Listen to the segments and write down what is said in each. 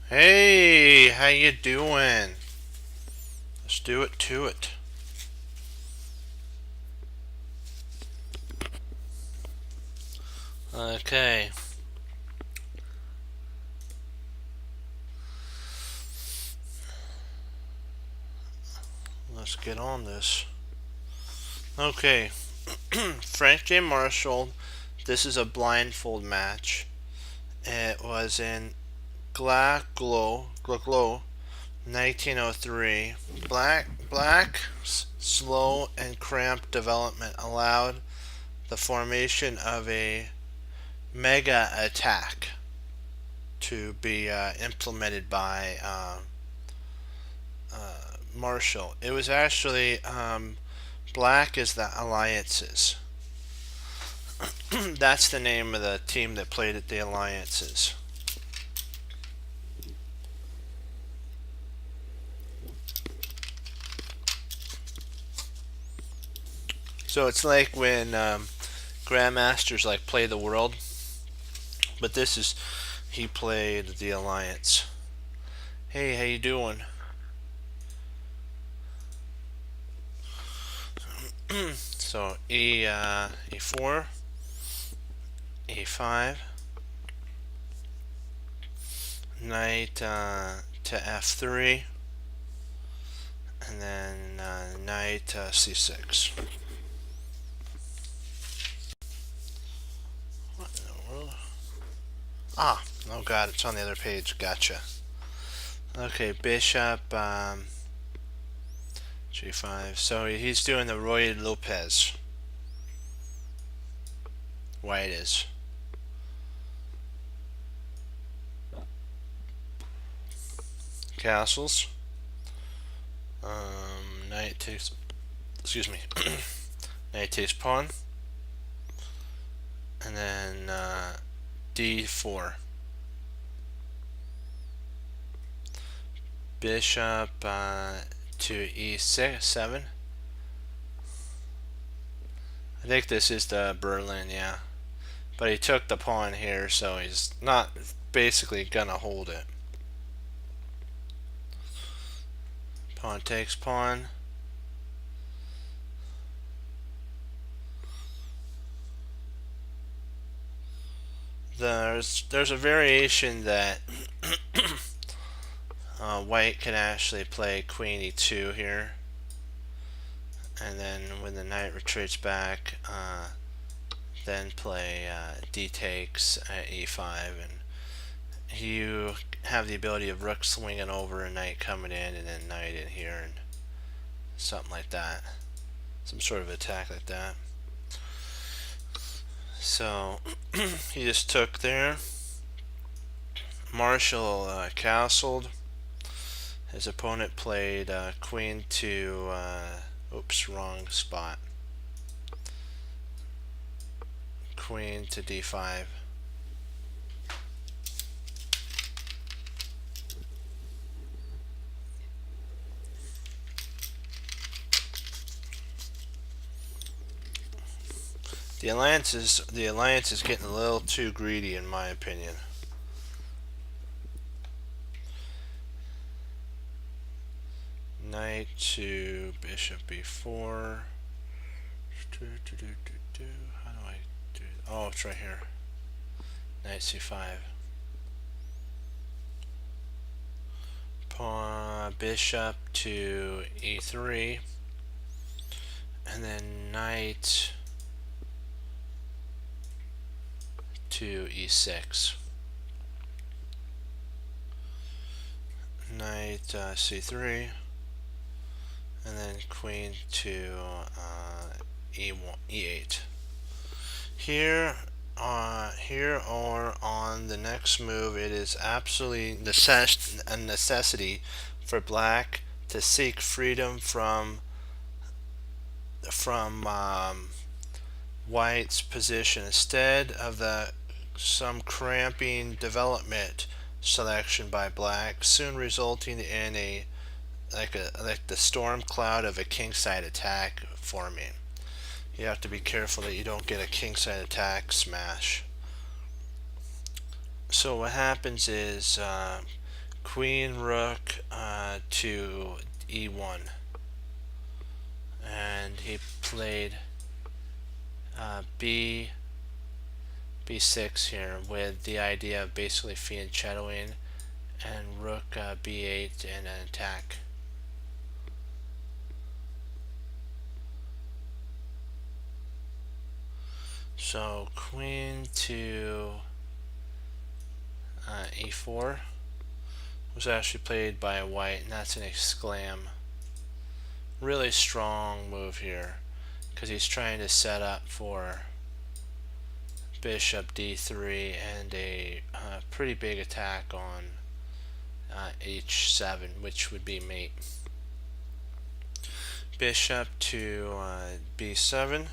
Hey, how you doing? Let's do it to it. Okay, let's get on this. Okay, Frank J. Marshall. This is a blindfold match. It was in Glasgow, 1903. Black's slow and cramped development allowed the formation of a mega attack to be implemented by Marshall. It was actually Black is the Alliances. That's the name of the team that played at the Alliances. So it's like when Grandmasters like play the world, but this is he played the Alliance. Hey, how you doing? So E4, E5, knight to F3, and then knight C6. What in the world? Ah, oh god, it's on the other page. Gotcha. Okay, bishop G5. So he's doing the Roy Lopez. White is. Castles. Knight takes. Excuse me. Knight takes pawn. And then D4. Bishop to E6, 7. I think this is the Berlin, yeah. But he took the pawn here, so he's not basically gonna hold it. Pawn takes pawn. There's a variation that white can actually play queen e2 here, and then when the knight retreats back, then play d takes at e5, and you have the ability of rook swinging over a knight coming in, and then knight in here, and something like that, some sort of attack like that. So he just took there. Marshall castled. His opponent played queen to, oops, wrong spot. Queen to d5. The alliance is getting a little too greedy in my opinion. Knight to bishop b4. How do I do it? Oh, it's right here. Knight c5. Pawn bishop to e3, and then knight to e6. Knight c3, and then queen to e8. Here or on the next move, it is absolutely a necessity for black to seek freedom from white's position instead of some cramping development selection by black, soon resulting in like the storm cloud of a kingside attack forming. You have to be careful that you don't get a kingside attack smash. So what happens is queen rook to e1, and he played b6 here with the idea of basically fianchettoing, and rook b8 and an attack. So queen to e4 was actually played by white, and that's an exclam. Really strong move here because he's trying to set up for bishop d3 and a pretty big attack on h7, which would be mate. Bishop to b7,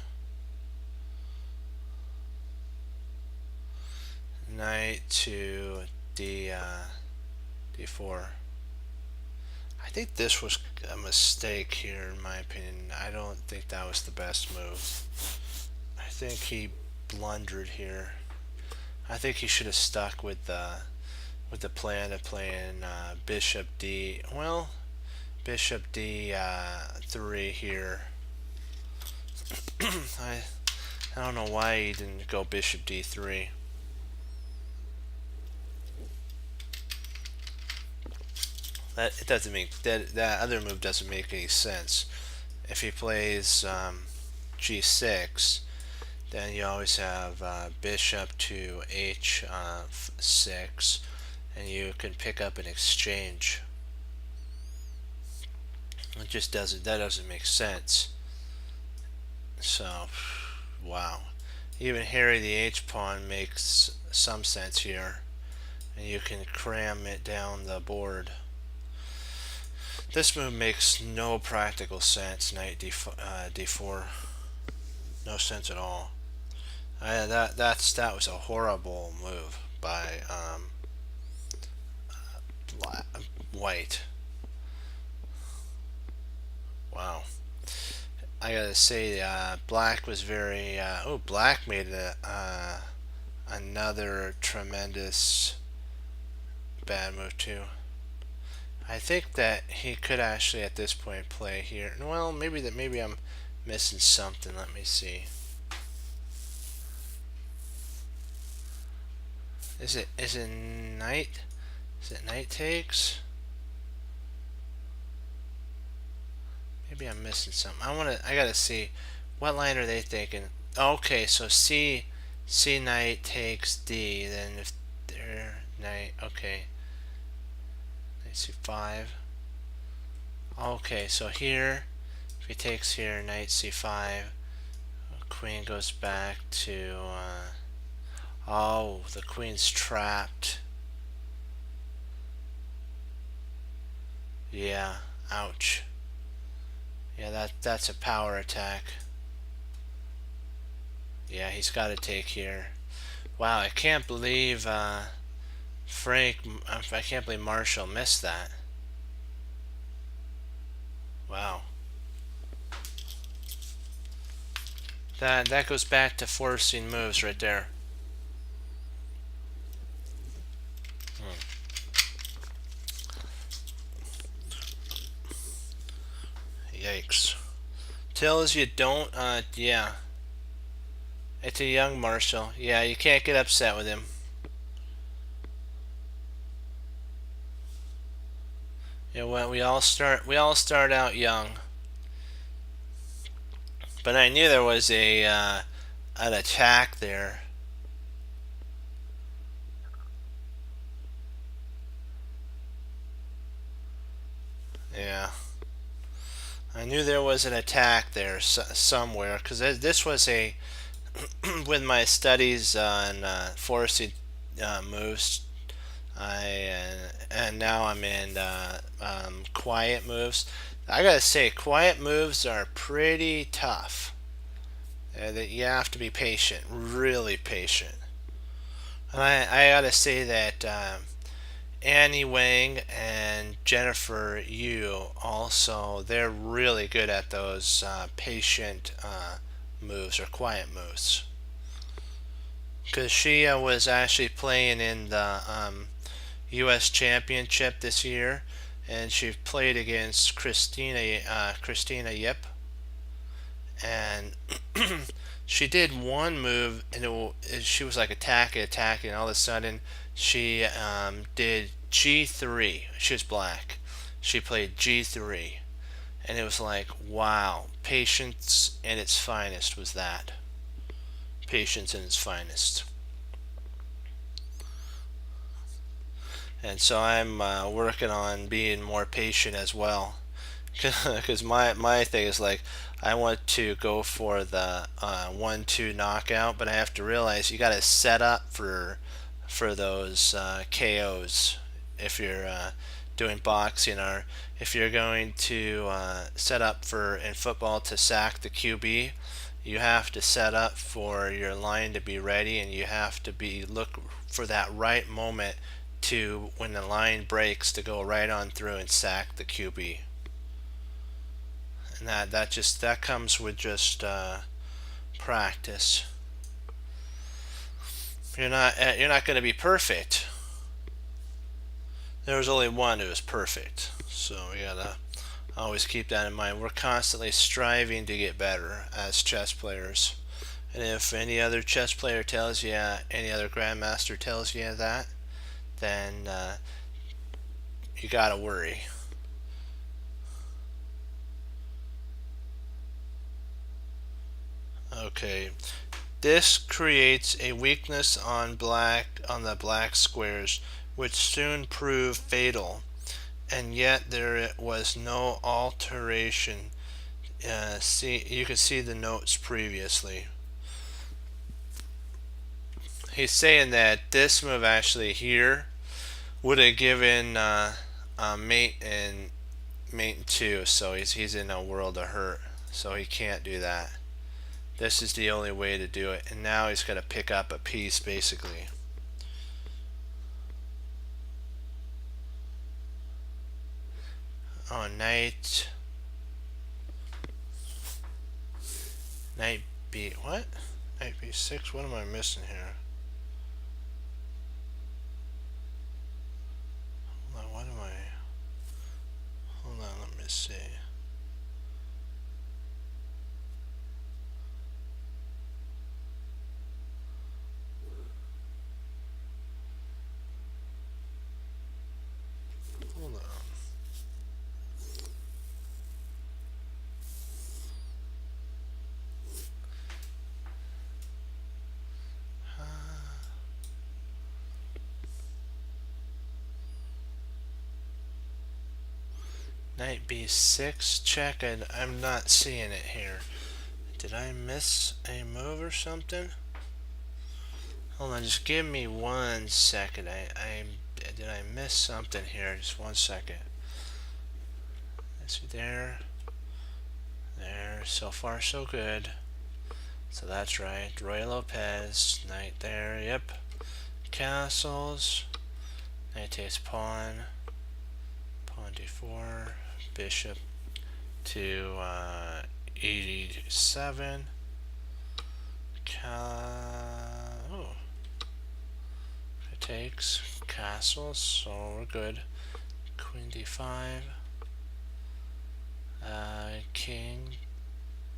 knight to d4. I think this was a mistake here, in my opinion. I don't think that was the best move. I think he blundered here. I think he should have stuck with the plan of playing bishop d. Well, bishop d3 here. I don't know why he didn't go bishop d3. That it doesn't make that other move doesn't make any sense. If he plays g6, then you always have bishop to h6, and you can pick up an exchange. It just doesn't make sense. So, wow. Even Harry the H pawn makes some sense here, and you can cram it down the board. This move makes no practical sense. Knight d4, no sense at all. That was a horrible move by white. Wow. I gotta say, black was very. Black made another tremendous bad move too. I think that he could actually at this point play here. Well, maybe I'm missing something. Let me see. Is it knight? Is it knight takes? Maybe I'm missing something. I gotta see. What line are they thinking? Okay, so C knight takes D. Then if they're knight, okay. Knight C5. Okay, so here, if he takes here, knight C5, queen goes back to. Oh, the queen's trapped. Yeah, ouch. Yeah, that's a power attack. Yeah, he's got to take here. Wow, I can't believe I can't believe Marshall missed that. Wow. That goes back to forcing moves right there. Yikes. Tells you don't, yeah. It's a young Marshall. Yeah, you can't get upset with him. Yeah, well, we all start out young. But I knew there was an attack there. Yeah. I knew there was an attack there somewhere, because this was a with my studies on forcing moves, and now I'm in quiet moves. I gotta say, quiet moves are pretty tough. That you have to be patient, really patient. And I gotta say that Annie Wang and Jennifer Yu also, they're really good at those patient moves or quiet moves. Because she was actually playing in the U.S. Championship this year, and she played against Christina Yip, and she did one move, and she was like attacking, and all of a sudden she did G3. She was black. She played G3, and it was like, wow, patience in its finest was that. Patience in its finest. And so I'm working on being more patient as well, because my thing is like I want to go for the 1-2 knockout, but I have to realize you got to set up for those KOs if you're doing boxing, or if you're going to set up for in football to sack the QB. You have to set up for your line to be ready, and you have to be look for that right moment to when the line breaks to go right on through and sack the QB. And that comes with just practice. You're not going to be perfect. There was only one who was perfect, so we gotta always keep that in mind. We're constantly striving to get better as chess players. And if any other chess player tells you, any other grandmaster tells you that, then you gotta worry. Okay, this creates a weakness on the black squares, which soon proved fatal, and yet there was no alteration. You can see the notes previously. He's saying that this move actually here would have given mate and 2, so he's in a world of hurt, so he can't do that. This is the only way to do it, and now he's going to pick up a piece basically. Oh, knight B, what? Knight B6, what am I missing here? Hold on, hold on, let me see. Hold on. Knight B6 check, and I'm not seeing it here. Did I miss a move or something? Hold on, just give me 1 second. Did I miss something here? Just 1 second. Let's see, there. So far so good. So that's right. Roy Lopez, knight there. Yep. Castles. Knight takes pawn. Pawn d4. Bishop to e7. Oh. It takes castles, so we're good. Queen d5. King.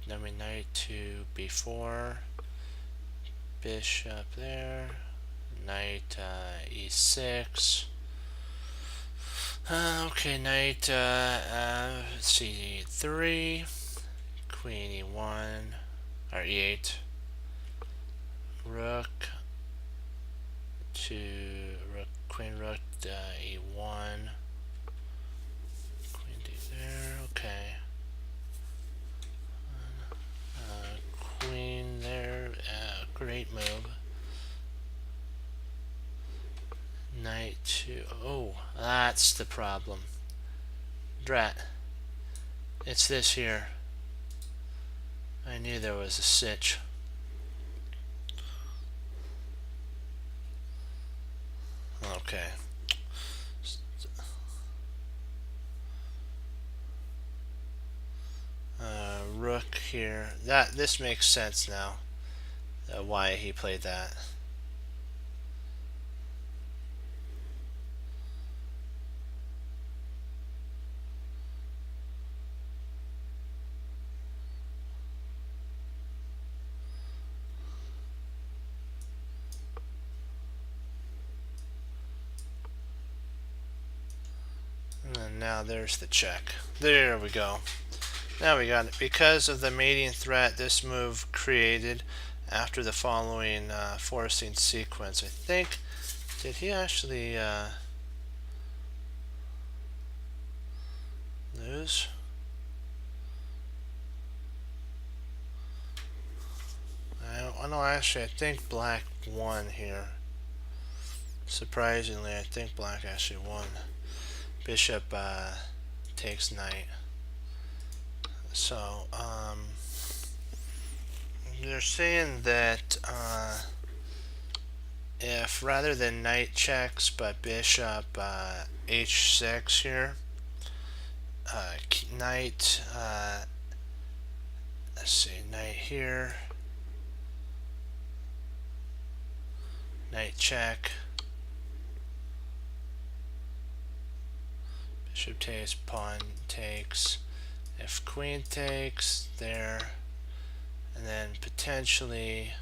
Then we knight to b4. Bishop there. Knight e6. Okay, knight, let's see, 3, queen e1, or e8, rook to queen rook e1, queen d there, okay, queen there, great move. Knight to, oh, that's the problem. Drat. It's this here. I knew there was a sitch. Okay. Rook here. This makes sense now. Why he played that. And now there's the check. There we go. Now we got it. Because of the mating threat this move created after the following forcing sequence. I think, did he actually lose? No, actually, I think black won here. Surprisingly, I think black actually won. Bishop takes knight. So, they're saying that if rather than knight checks, but bishop h6 here, knight, let's see, knight here, knight check, bishop takes, pawn takes, if queen takes there, and then potentially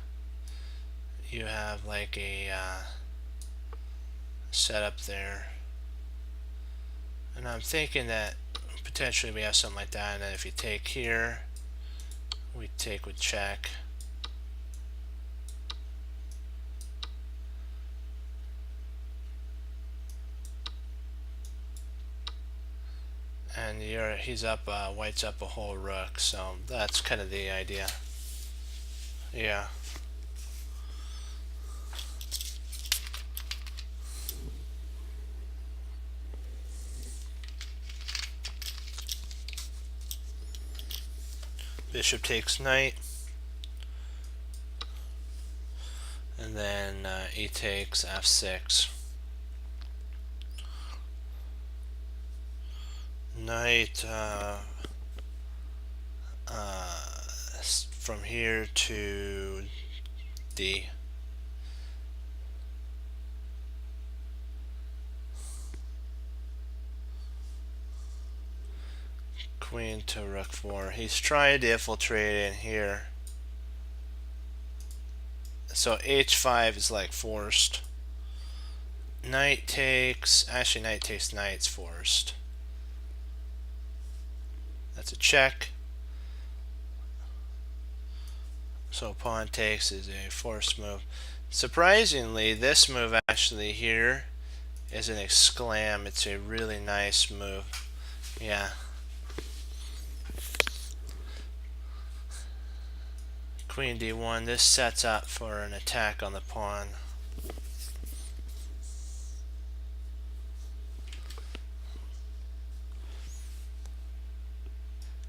you have like a setup there, and I'm thinking that potentially we have something like that, and then if you take here, we take with check. And he's up, white's up a whole rook, so that's kind of the idea. Yeah. Bishop takes knight, and then e takes f6. Knight from here to d. Queen to rook 4. He's trying to infiltrate in here. So h5 is like forced. Knight takes, actually knight takes knight's forced. That's a check. So pawn takes is a forced move. Surprisingly, this move actually here is an exclam. It's a really nice move. Yeah. Queen d1. This sets up for an attack on the pawn.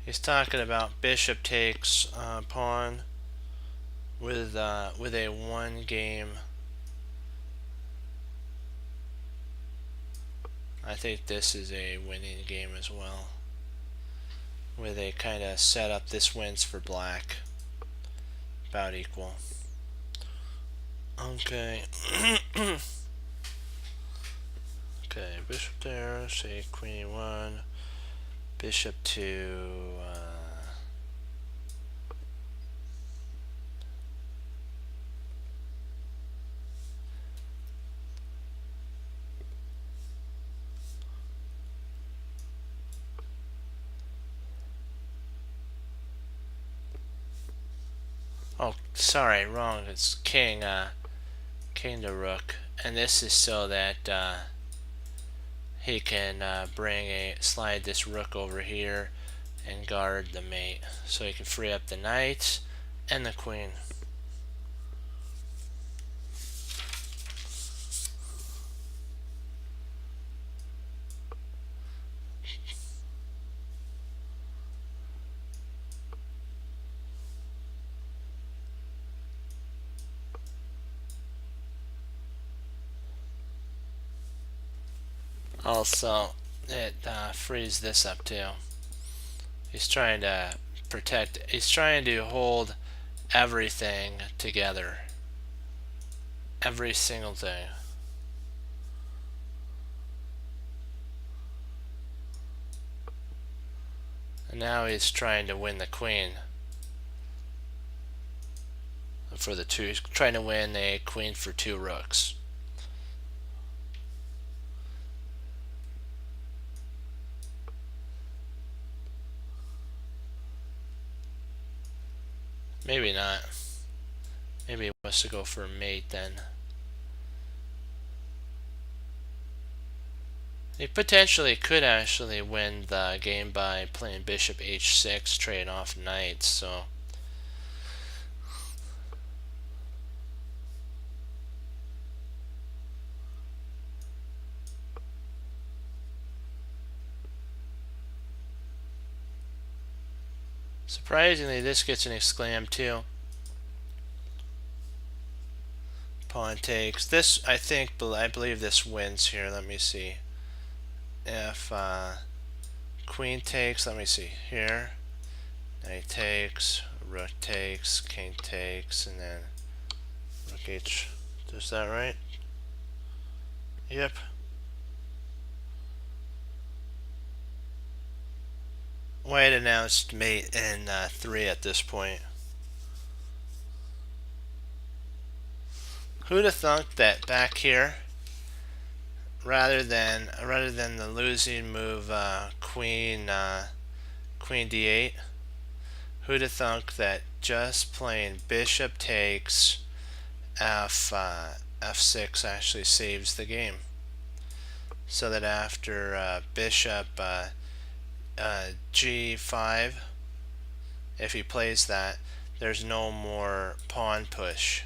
He's talking about bishop takes pawn with a one game. I think this is a winning game as well. With a kind of setup, this wins for black. About equal. Okay. Okay, bishop there, say queen e1, bishop to oh, sorry, wrong. It's king to rook, and this is so that he can slide this rook over here and guard the mate, so he can free up the knight and the queen. Also, it frees this up too. He's trying to protect, he's trying to hold everything together. Every single thing. And now he's trying to win the queen. For the two, he's trying to win a queen for 2 rooks. Maybe not. Maybe he wants to go for a mate then. He potentially could actually win the game by playing bishop h6, trading off knights, so... Surprisingly, this gets an exclam too. Pawn takes. This, I believe this wins here. Let me see. If queen takes, let me see here. Knight takes, rook takes, king takes, and then rook h. Is that right? Yep. White announced mate in 3 at this point. Who'd have thunk that back here, rather than the losing move queen d8, who'd have thunk that just playing bishop takes f6 actually saves the game, so that after bishop g5, if he plays that, there's no more pawn push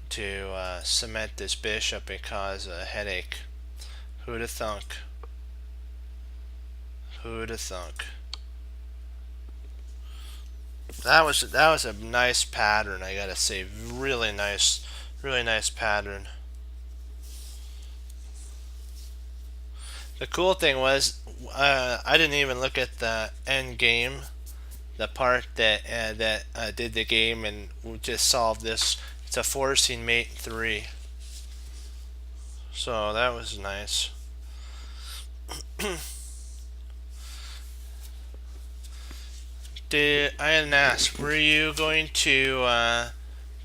to cement this bishop and cause a headache. Who'd have thunk? Who'd have thunk? That was a nice pattern, I gotta say. Really nice pattern. The cool thing was, I didn't even look at the end game, the part that did the game, and we just solved this. It's a forcing mate 3. So that was nice. I didn't ask, were you going to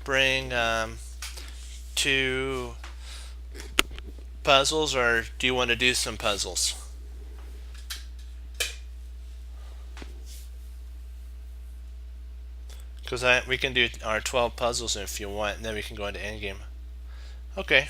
bring 2 puzzles, or do you want to do some puzzles? Because we can do our 12 puzzles if you want, and then we can go into endgame. Okay.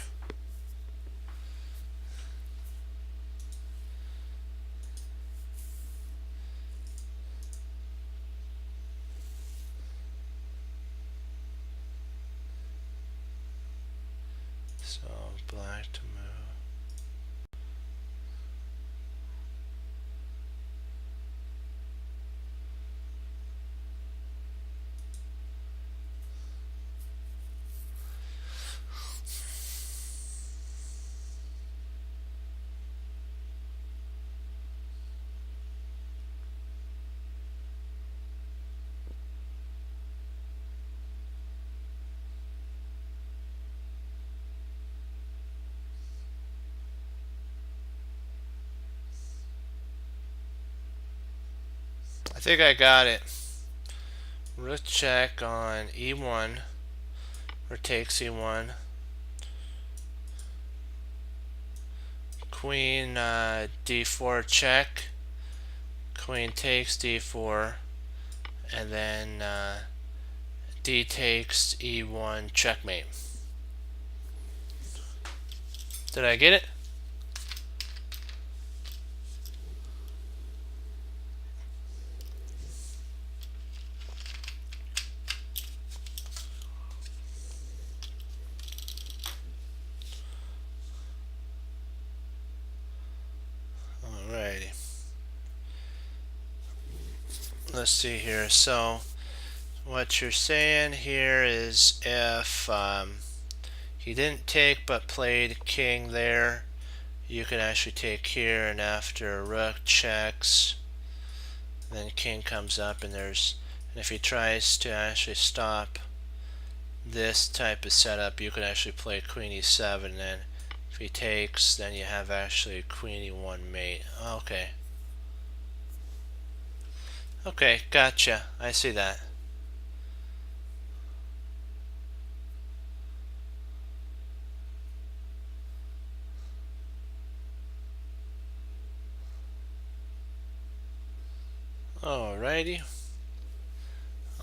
So black to move. I think I got it. Rook check on e1, or takes e1. Queen d4 check. Queen takes d4, and then d takes e1 checkmate. Did I get it? Alrighty. Let's see here. So what you're saying here is, if he didn't take but played king there, you can actually take here, and after rook checks, then king comes up, and if he tries to actually stop this type of setup, you could actually play queen e7, and then if he takes, then you have actually queen e1 mate. Okay. Okay, gotcha. I see that. Alrighty.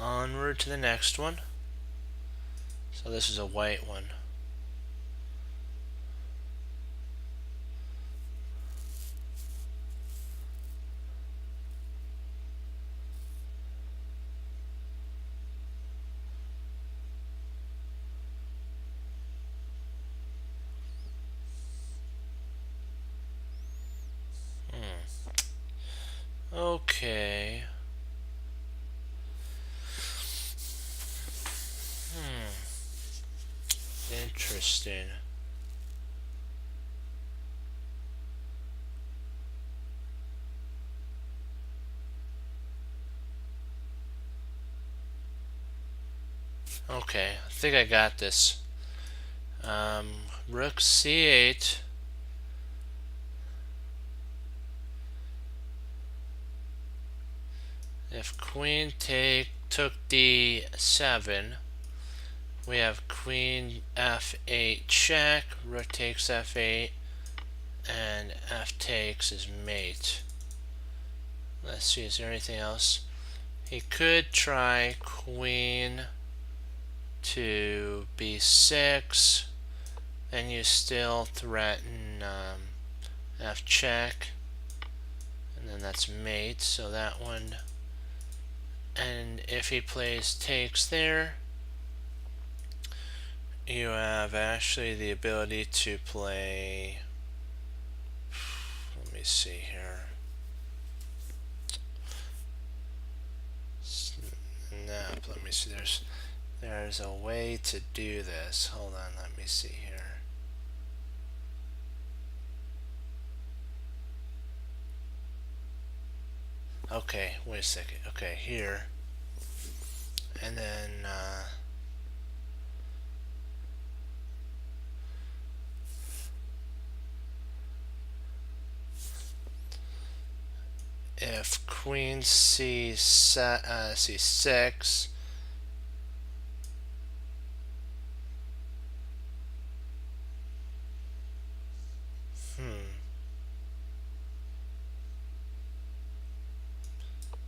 onward to the next one. So this is a white one. Okay. Interesting. Okay, I think I got this. Rook c8. If queen took d7, we have queen f8 check, rook takes f8, and f takes is mate. Let's see, is there anything else? He could try queen to b6, then you still threaten f check, and then that's mate, so that one. And if he plays takes there, you have actually the ability to play, let me see here, snap, let me see, there's a way to do this. Hold on, let me see here. Okay, wait a second. Okay, here. And then if queen c6,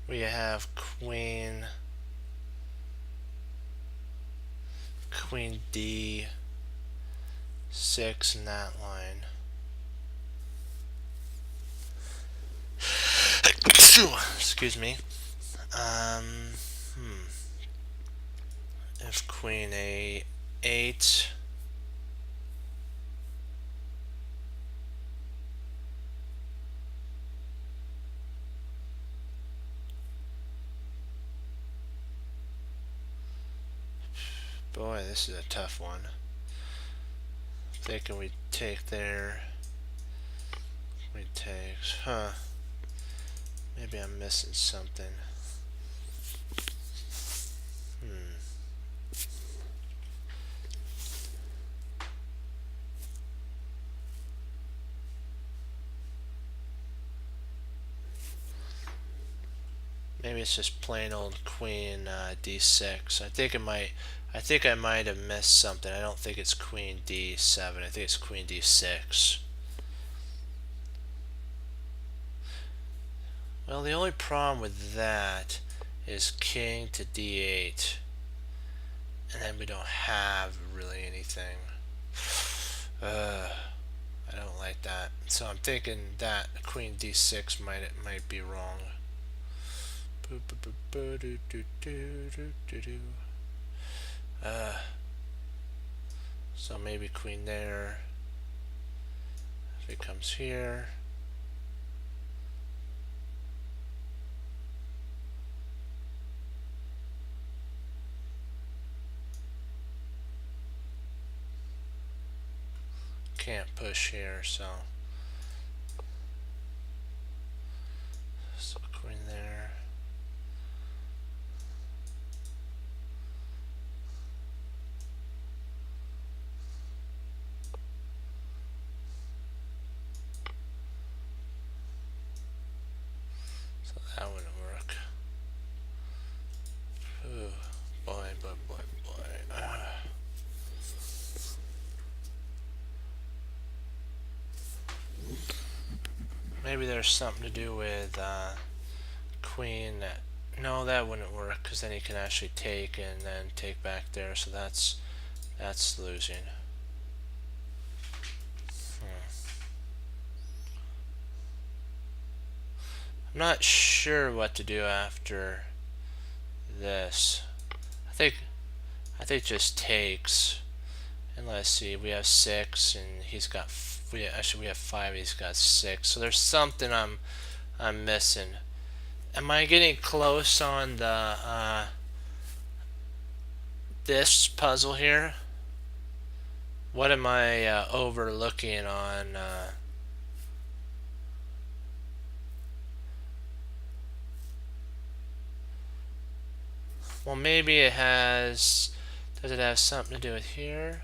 we have queen d6 in that line. Excuse me. If queen a8, boy, this is a tough one. Thinking we take there. We takes, maybe I'm missing something. Maybe it's just plain old queen d6. I think I might have missed something. I don't think it's queen d7. I think it's queen d6. Well, the only problem with that is king to d8, and then we don't have really anything. I don't like that. So I'm thinking that queen d6 might be wrong. So maybe queen there. If it comes here. Can't push here, so queen there. So that wouldn't work. Ooh, boy. Maybe there's something to do with queen no, that wouldn't work because then he can actually take and then take back there. So that's losing. I'm not sure what to do after this. I think just takes. And let's see, we have 6, and he's got. We have 5. He's got 6. So there's something I'm missing. Am I getting close on the this puzzle here? What am I overlooking on? Well, maybe it has. Does it have something to do with here?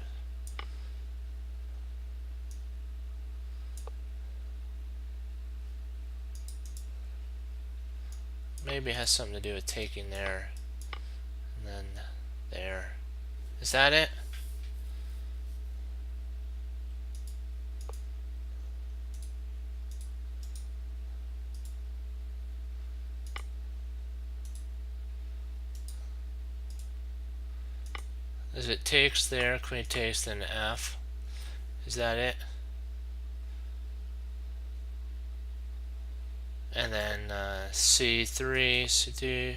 Maybe it has something to do with taking there and then there. Is that it? Is it takes there, queen takes, then F? Is that it? And then C3, C2.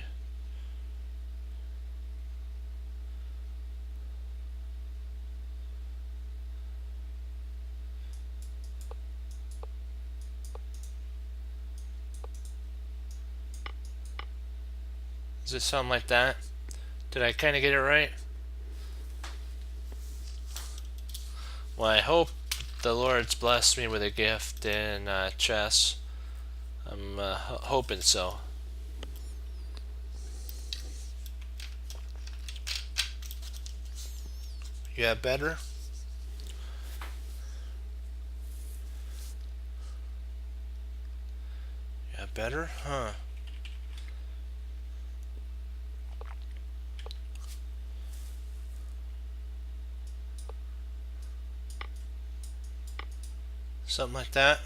Is it something like that? Did I kind of get it right? Well, I hope the Lord's blessed me with a gift in chess. I'm hoping so. You have better? You have better? Huh. Something like that?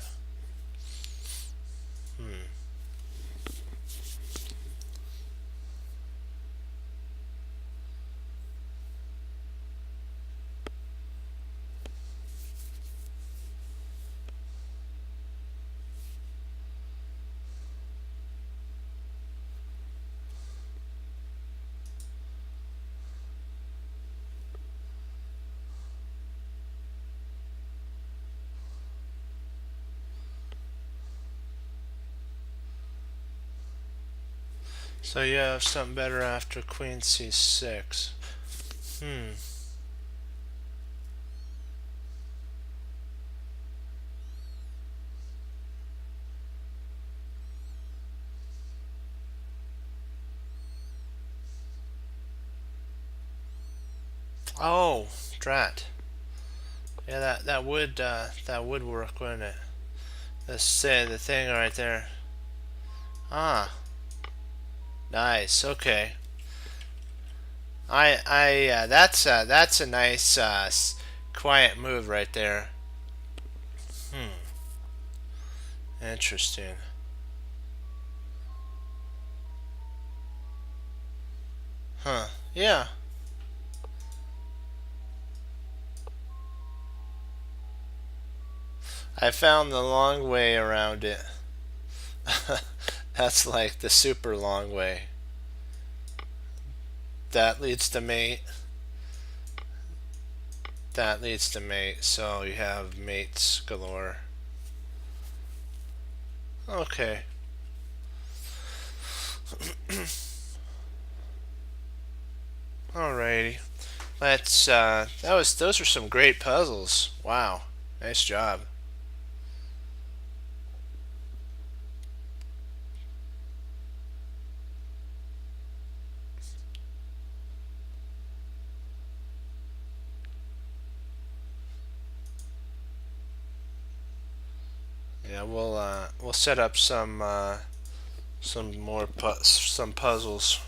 So you have something better after queen c6. Oh, drat. Yeah, that would work, wouldn't it? Let's say the thing right there. Ah, nice. Okay. That's a nice quiet move right there. Interesting. Huh. Yeah. I found the long way around it. That's like the super long way. That leads to mate. That leads to mate. So you have mates galore. Okay. Alrighty. Let's those were some great puzzles. Wow. Nice job. Yeah, we'll set up some some puzzles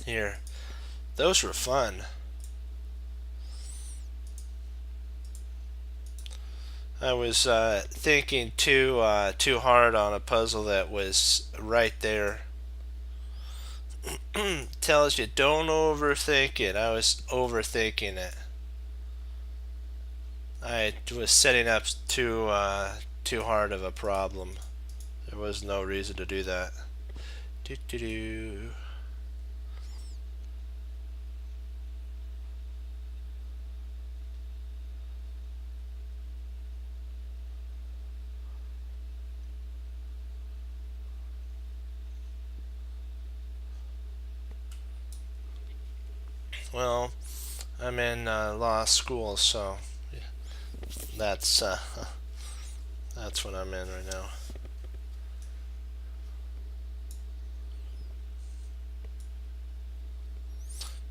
here. Those were fun. I was thinking too hard on a puzzle that was right there. Tells you don't overthink it. I was overthinking it. I was setting up too hard of a problem. There was no reason to do that. Do do do. Well, I'm in law school, so that's that's what I'm in right now.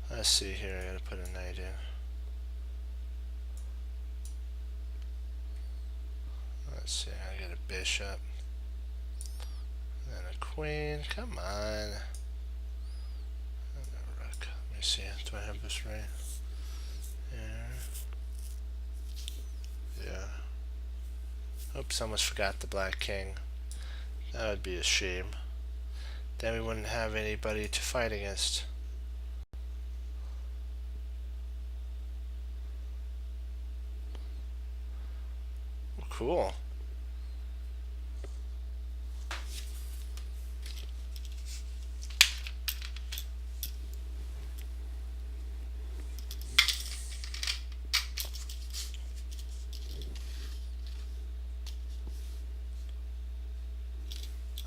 Let's see here. I gotta put a knight in. Let's see. I got a bishop and a queen. Come on. And a rook. Let me see. Do I have this right? Yeah. Oops, almost forgot the black king. That would be a shame. Then we wouldn't have anybody to fight against. Cool.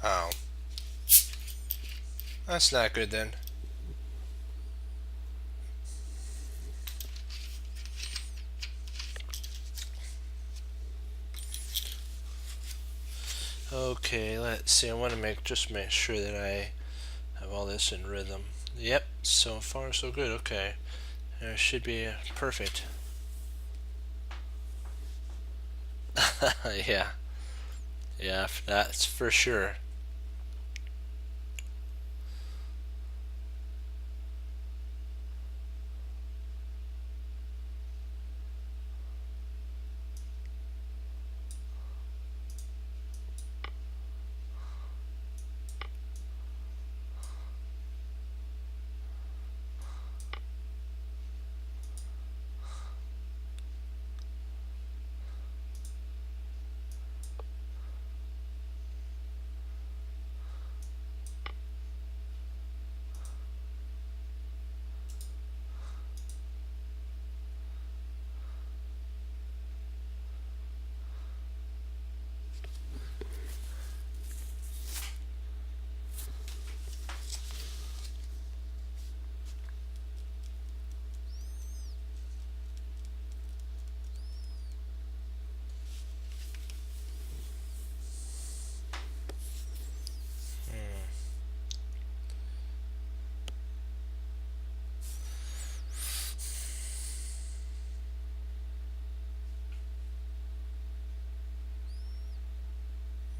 Oh. That's not good then. Okay, let's see. I want to just make sure that I have all this in rhythm. Yep, so far so good. Okay, there should be perfect. Yeah, yeah, that's for sure.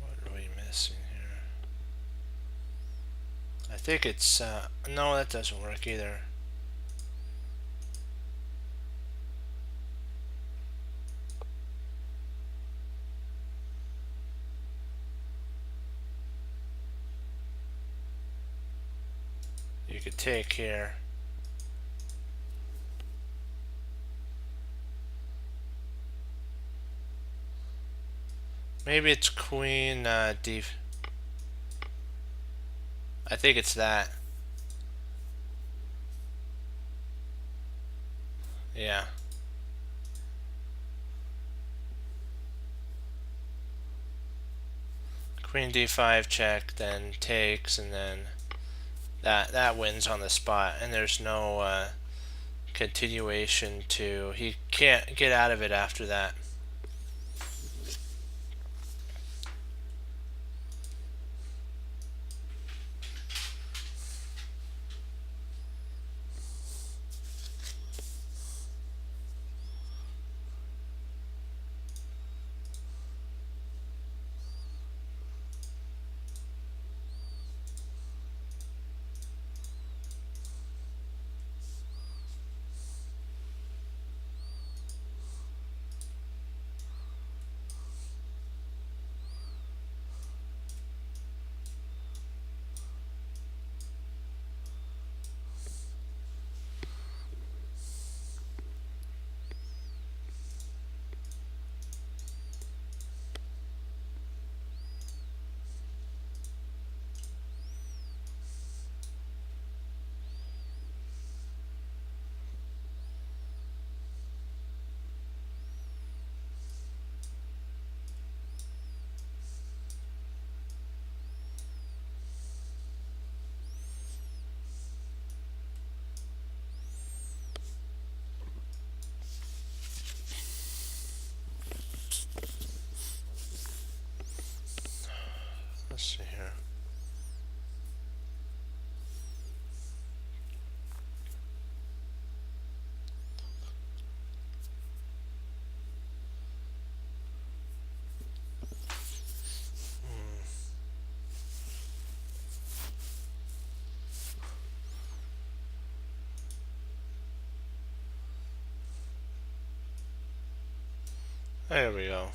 What are we missing here? I think it's no, that doesn't work either. You could take here. Maybe it's queen d. I think it's that. Yeah. Queen d5 check, then takes, and then that wins on the spot, and there's no continuation to. He can't get out of it after that. There we go.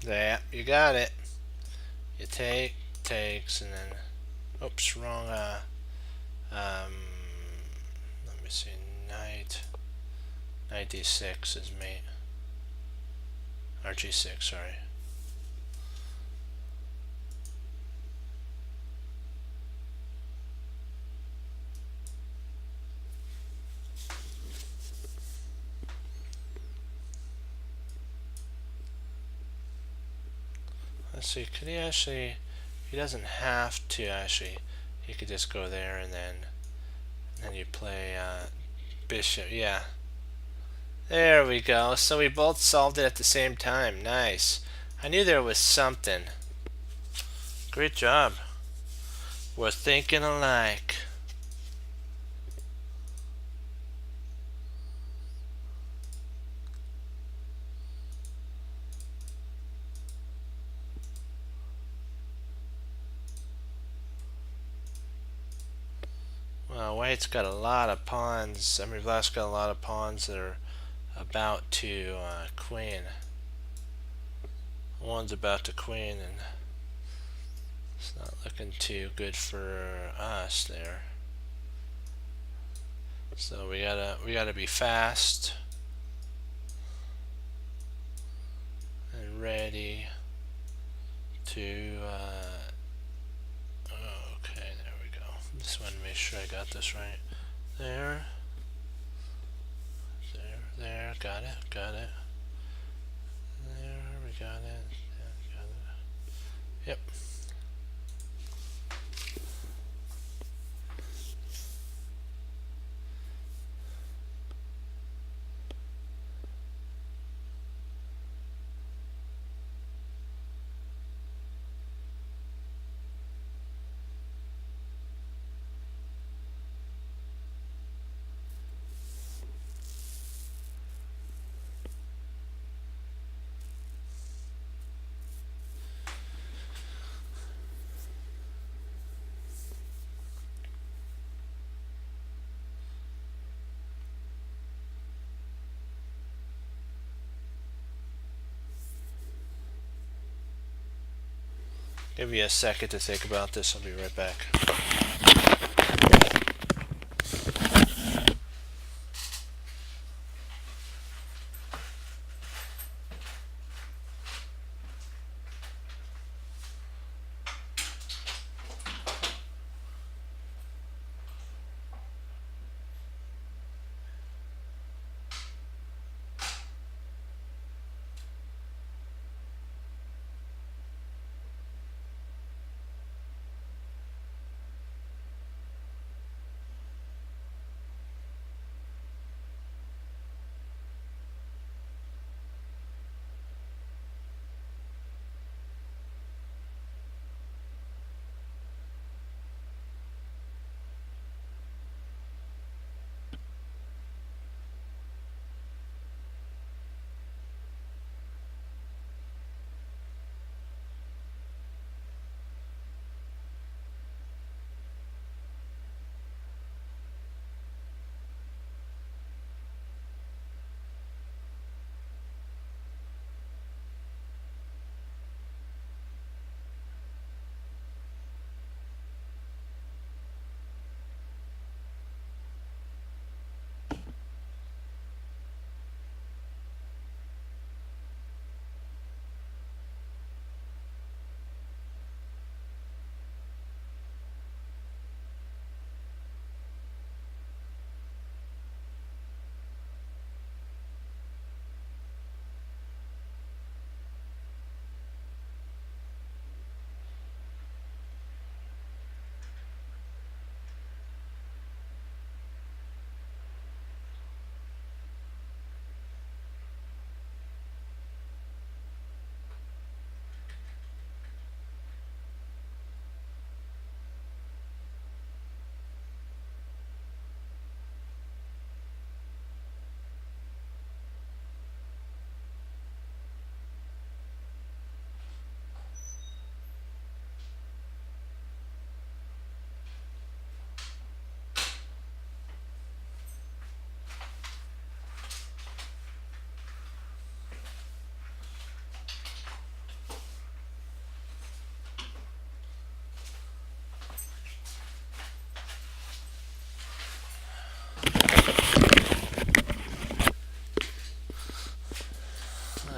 There, you got it. You takes, and then, oops, wrong, let me see, knight d6 is mate, or g6, sorry. Let's see, could he actually, he doesn't have to actually, he could just go there and then you play bishop, yeah. There we go, so we both solved it at the same time, nice. I knew there was something. Great job. We're thinking alike. Well, White's got a lot of pawns. I mean, Black's got a lot of pawns that are about to queen. One's about to queen, and it's not looking too good for us there. So we gotta be fast and ready to. Okay, there we go. Just want to make sure I got this right. There, got it. There, we got it. Yep. Give me a second to think about this. I'll be right back.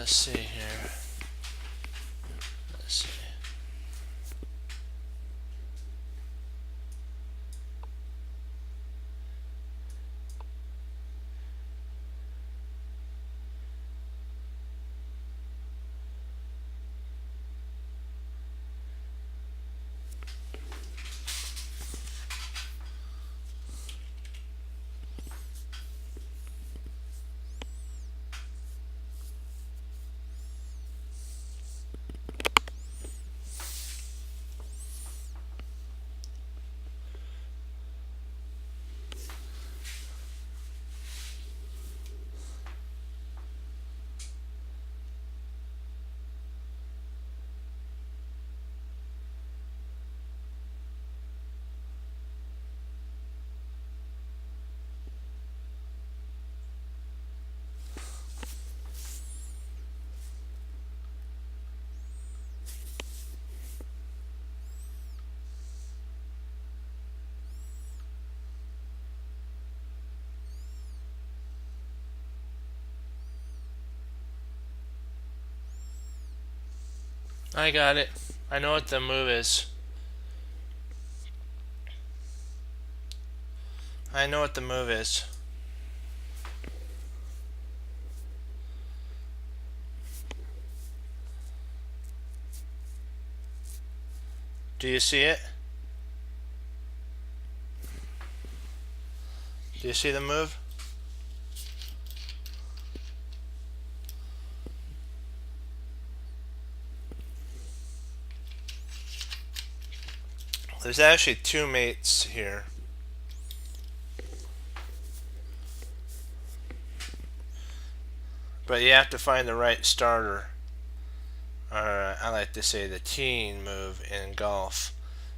let's see here. Let's see. I got it. I know what the move is. I know what the move is. Do you see it? Do you see the move? There's actually two mates here. But you have to find the right starter. Or I like to say the teeing move in golf.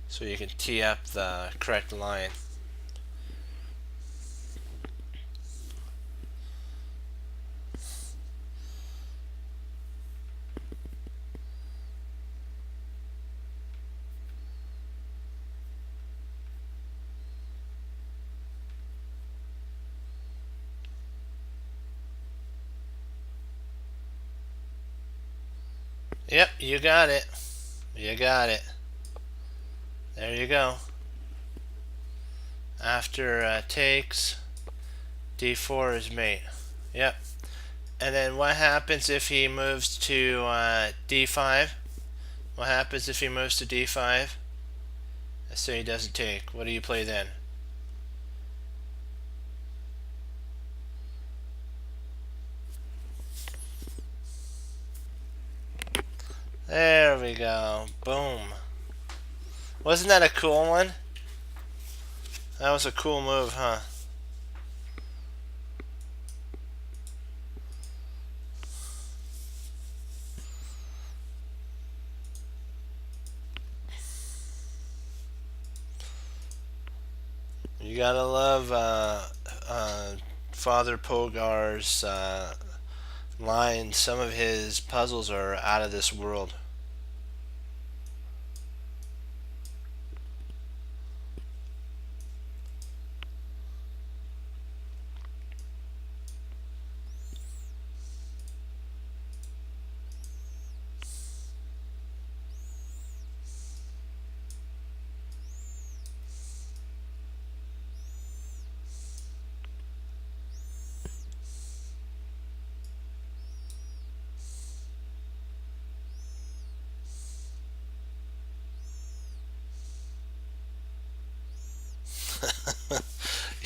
So you can tee up the correct line. Yep, you got it. You got it. There you go. After takes, d4 is mate. Yep. And then what happens if he moves to d5? What happens if he moves to d5? Let's say he doesn't take. What do you play then? There we go. Boom. Wasn't that a cool one? That was a cool move, huh? You gotta love Father Pogar's line. Some of his puzzles are out of this world.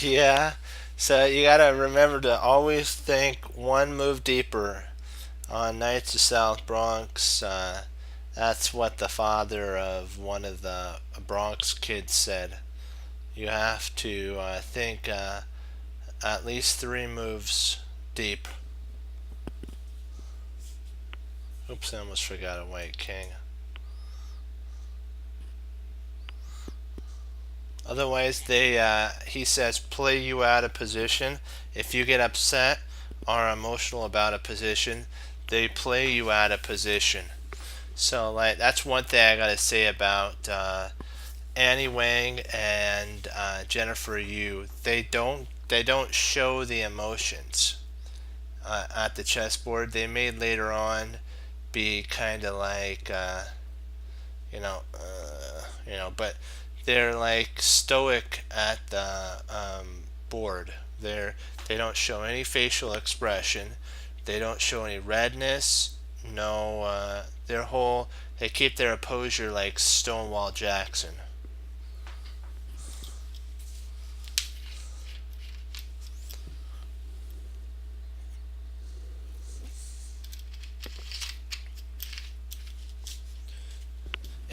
Yeah, so you gotta remember to always think one move deeper on Knights of South Bronx. That's what the father of one of the Bronx kids said. You have to think at least 3 moves deep. Oops, I almost forgot a white king. Otherwise, he says, play you out of position. If you get upset or emotional about a position, they play you out of position. So, like, that's one thing I gotta say about Annie Wang and Jennifer Yu. They don't show the emotions. at the chessboard. They may later on be kind of like but they're like stoic at the board. They don't show any facial expression. They don't show any redness. No, they keep their composure like Stonewall Jackson.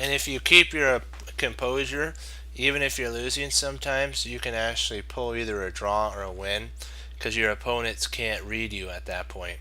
And if you keep your composure, even if you're losing sometimes, you can actually pull either a draw or a win because your opponents can't read you at that point.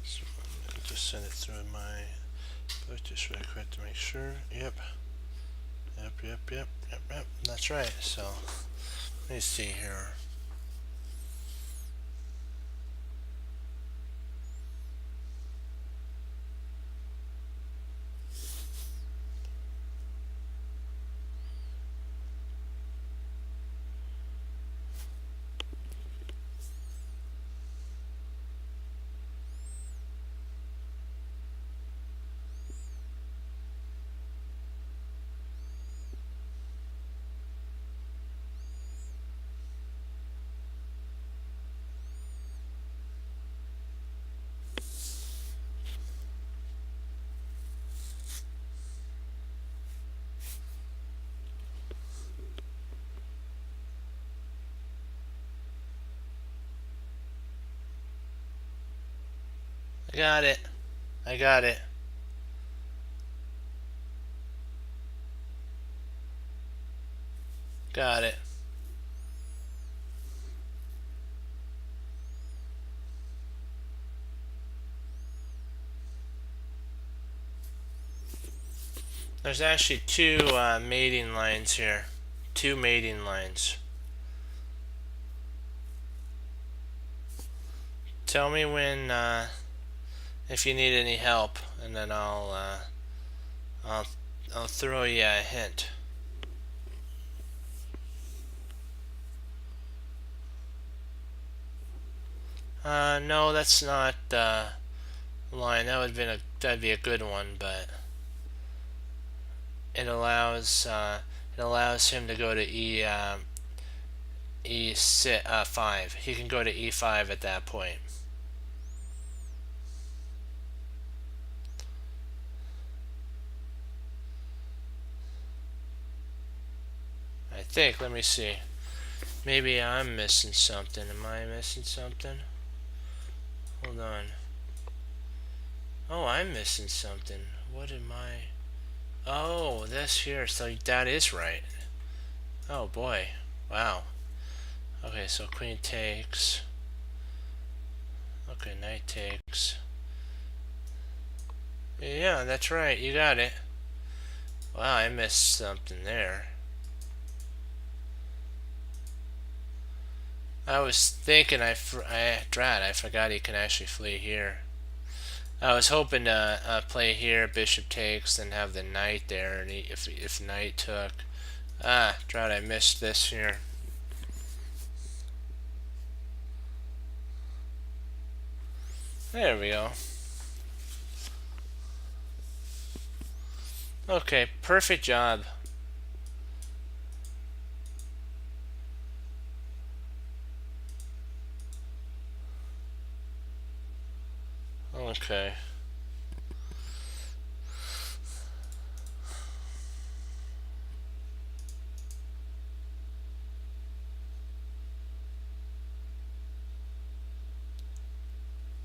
So I'm gonna just send it through my book just real quick to make sure. Yep. That's right. So let me see here. I got it. I got it. Got it. There's actually two mating lines here. Two mating lines. Tell me when if you need any help, and then I'll throw you a hint. No, that's not line. That'd be a good one, but it allows him to go to E5. He can go to E5 at that point. I think. Let me see. Maybe I'm missing something. Am I missing something? Hold on. Oh, I'm missing something. What am I? Oh, this here. So that is right. Oh boy. Wow. Okay, so queen takes. Okay, knight takes. Yeah, that's right. You got it. Wow, I missed something there. I was thinking I forgot he can actually flee here. I was hoping to play here, bishop takes, and have the knight there, and if knight took. Drat, I missed this here. There we go. Okay, perfect job. Okay.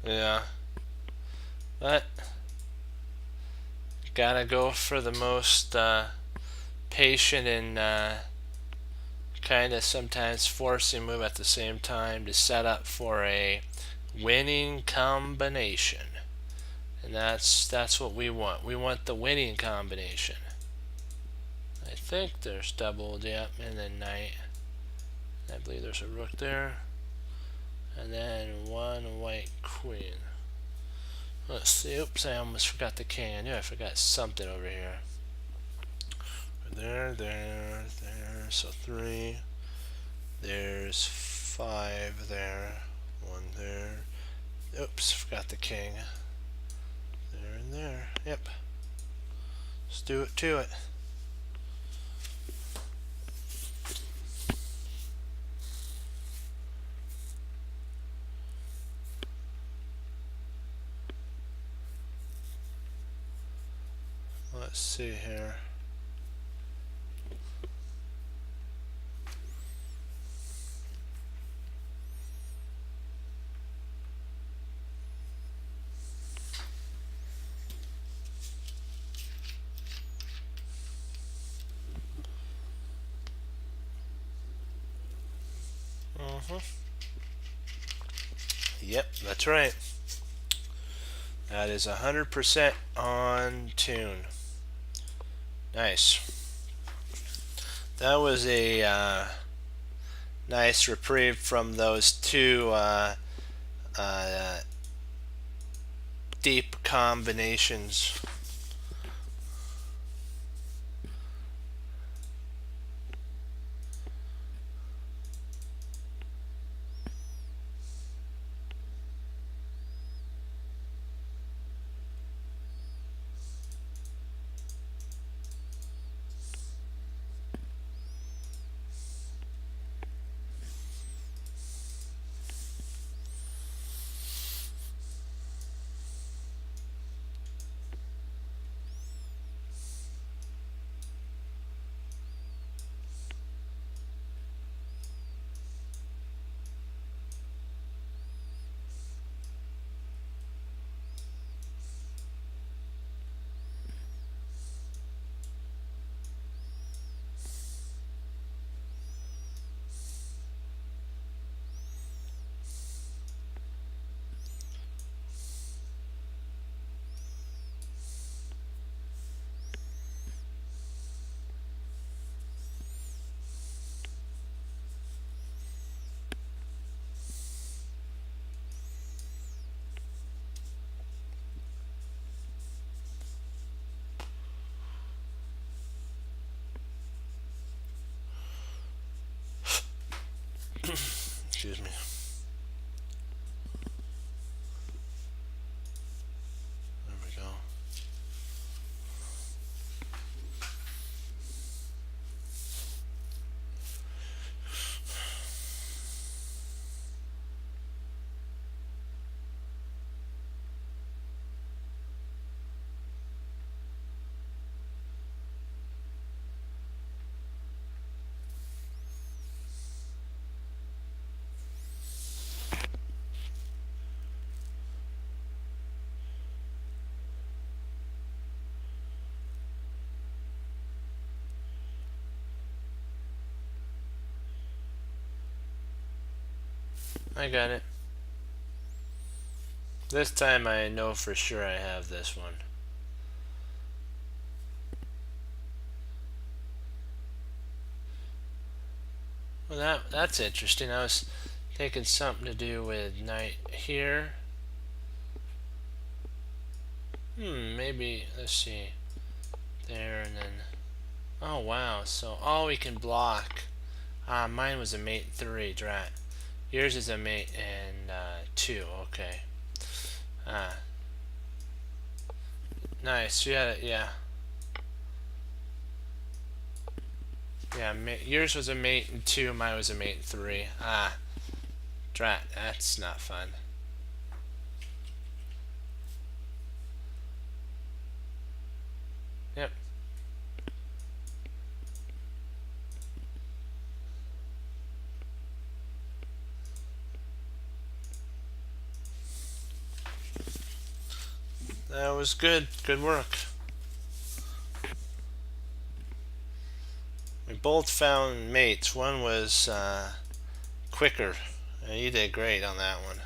Yeah. But gotta go for the most patient and kind of sometimes forcing move at the same time to set up for a winning combination. And that's what we want. We want the winning combination. I think there's double, yep, and then knight. I believe there's a rook there. And then one white queen. Let's see. Oops, I almost forgot the king. I knew I forgot something over here. There. So 3. There's 5 there. 1 there. Oops, forgot the king. There and there. Yep. Let's do it to it. Let's see here. Yep, that's right. That is 100% on tune. Nice. That was a nice reprieve from those two deep combinations. Excuse me. There we go. I got it. This time I know for sure I have this one. Well, that's interesting. I was thinking something to do with knight here. Maybe, let's see. There and then... Oh, wow. So all we can block... mine was a mate 3, drat. Yours is a mate and 2, okay. Nice, yeah. Yeah, yours was a mate and 2, mine was a mate and 3. Drat, that's not fun. Yep. that was good. Good work. We both found mates. One was quicker. You did great on that one.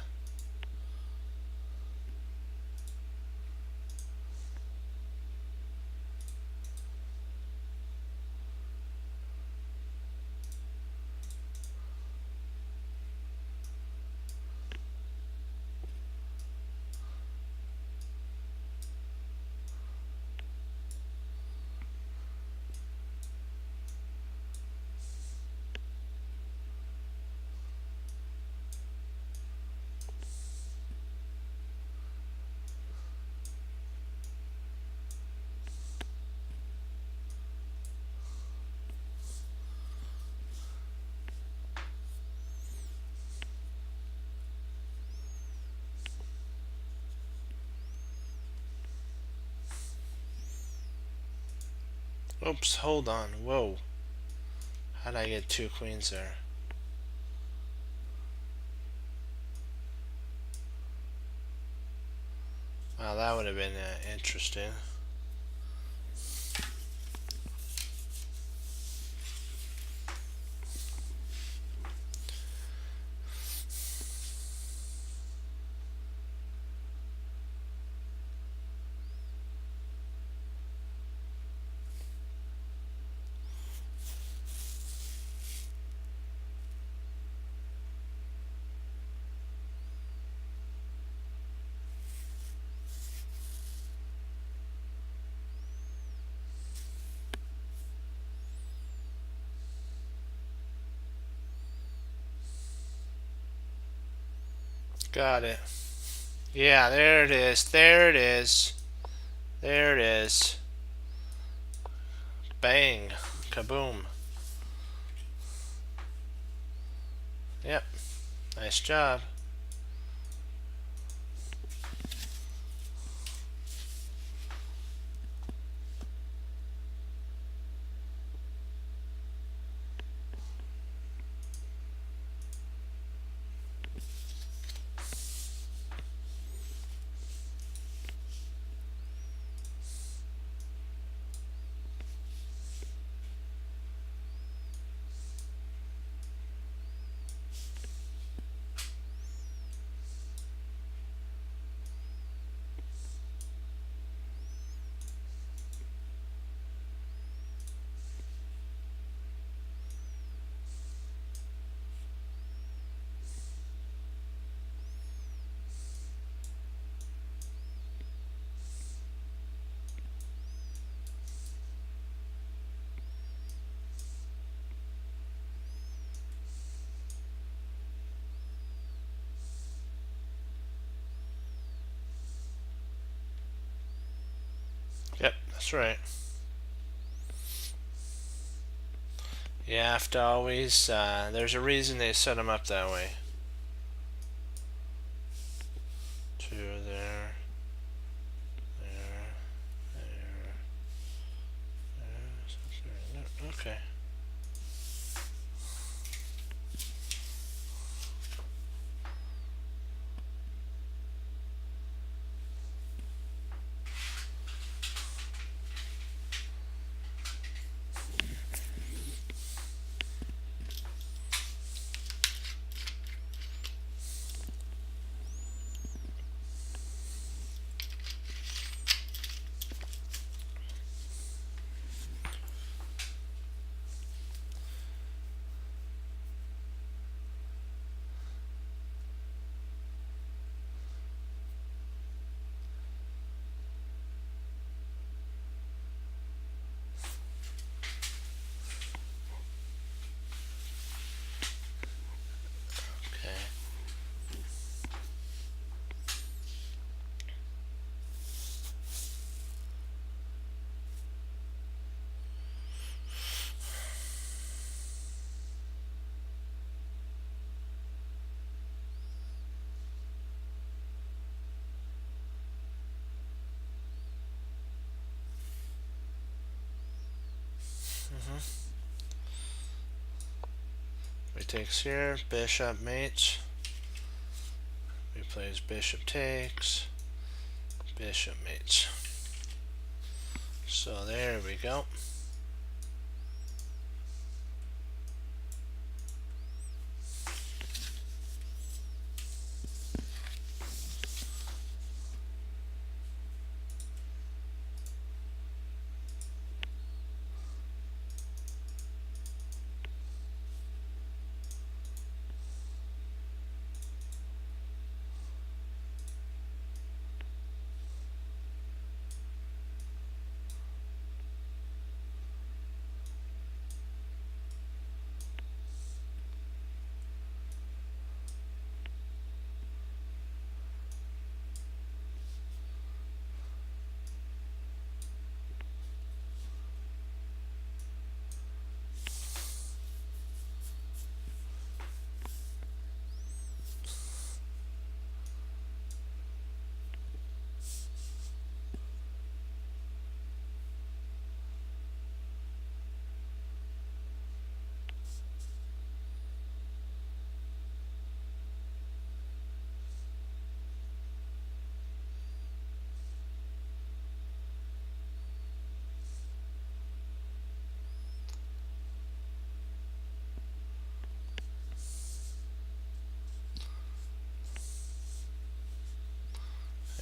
Oops, hold on. Whoa. How'd I get 2 queens there? Wow, that would have been interesting. Got it. Yeah, there it is. There it is. There it is. Bang. Kaboom. Yep. Nice job. Yep, that's right. You have to always, there's a reason they set them up that way. 2 there, there, there. Okay. Okay. He takes here, bishop mates. He plays bishop takes, bishop mates. So there we go.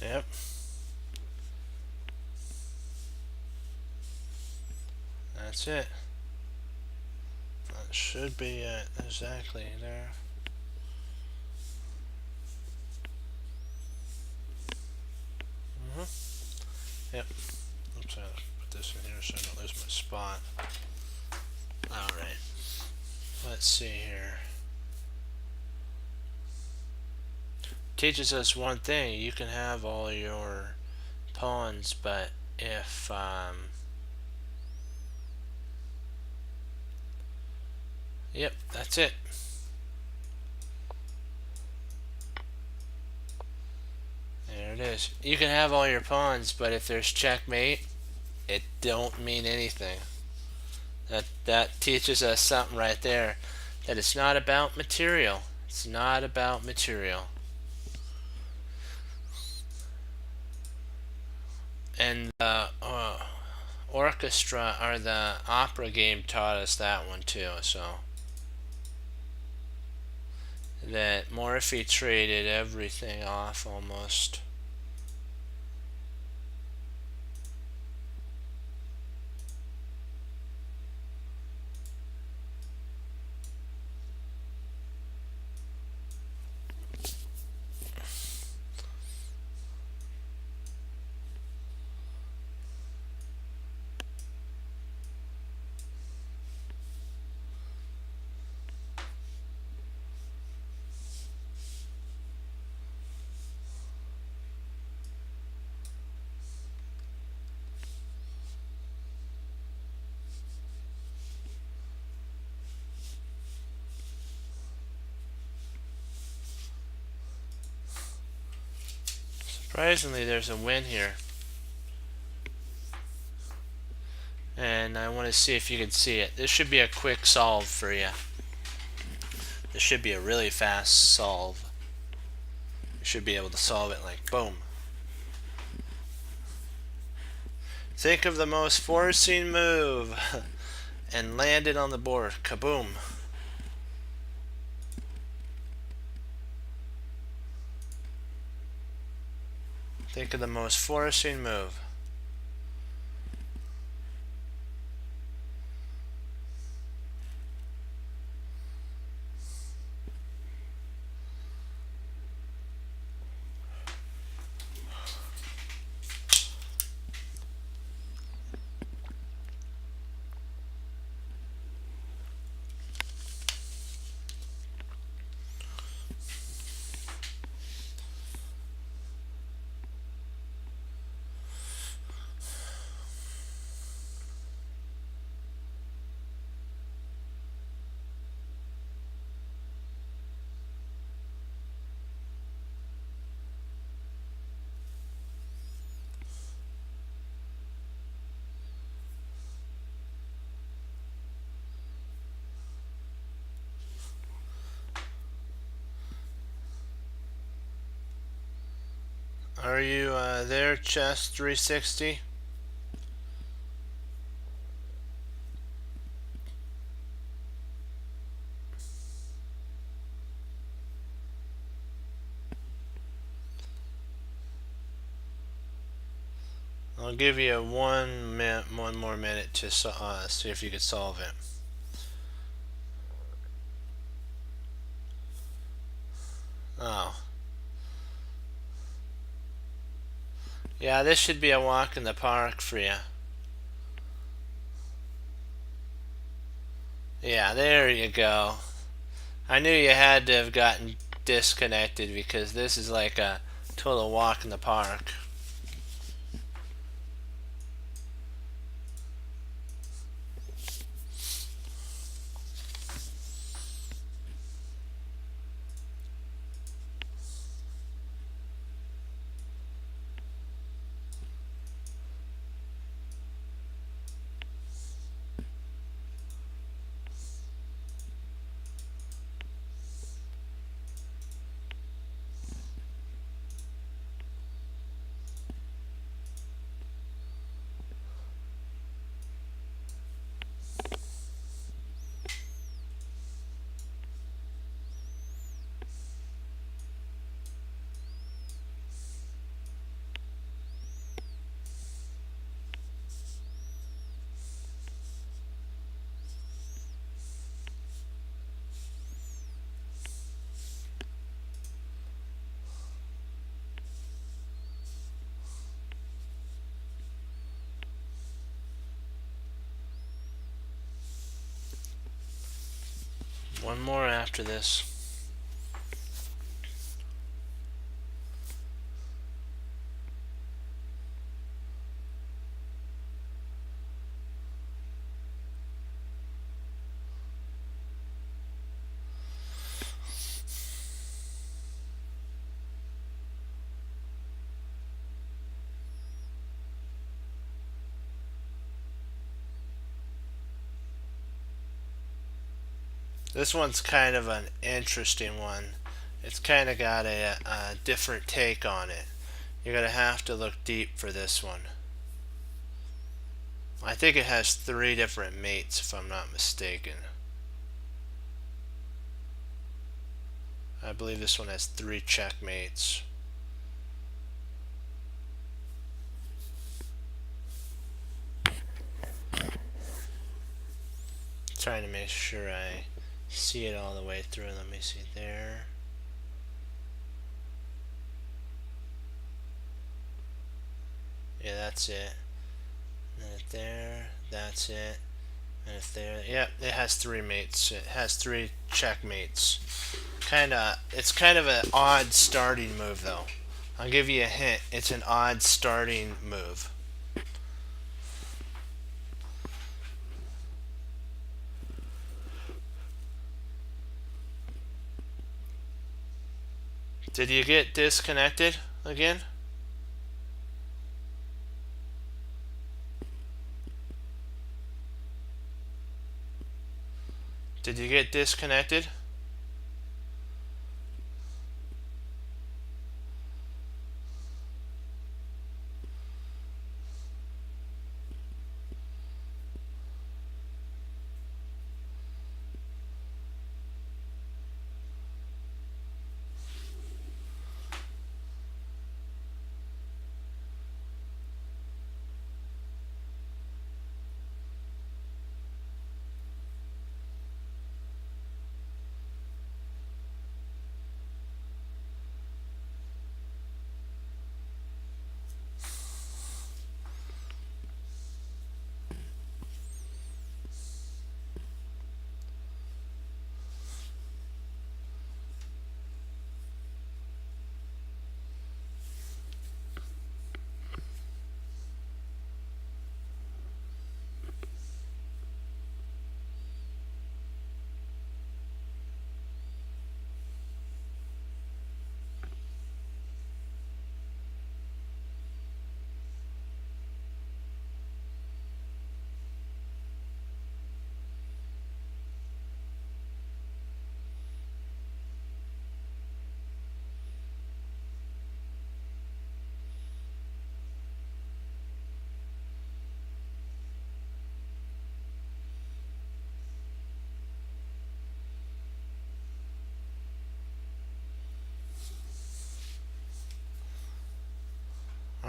Yep. That's it. That should be it. Exactly there. Yep. Oops, I put this in here so I don't lose my spot. Alright. Let's see here. Teaches us one thing. You can have all your pawns, but if yep, that's it. There it is. You can have all your pawns, but if there's checkmate, it don't mean anything. That teaches us something right there, that it's not about material. It's not about material. And the orchestra or the opera game taught us that one too. So that Morphy traded everything off almost. Surprisingly, there's a win here. And I want to see if you can see it. This should be a quick solve for you. This should be a really fast solve. You should be able to solve it like boom. Think of the most forcing move and land it on the board. Kaboom. Think of the most forcing move. Are you there, Chess 360? I'll give you one more minute to see if you could solve it. Oh. Yeah, this should be a walk in the park for you. Yeah, there you go. I knew you had to have gotten disconnected because this is like a total walk in the park. One more after this. This one's kind of an interesting one. It's kind of got a different take on it. You're going to have to look deep for this one. I think it has 3 different mates if I'm not mistaken. I believe this one has 3 checkmates. Trying to make sure I see it all the way through. Let me see there. Yeah, that's it. And then there, that's it. And if there, yep, it has 3 mates. It has 3 checkmates. It's kind of an odd starting move though. I'll give you a hint. It's an odd starting move. Did you get disconnected again? Did you get disconnected?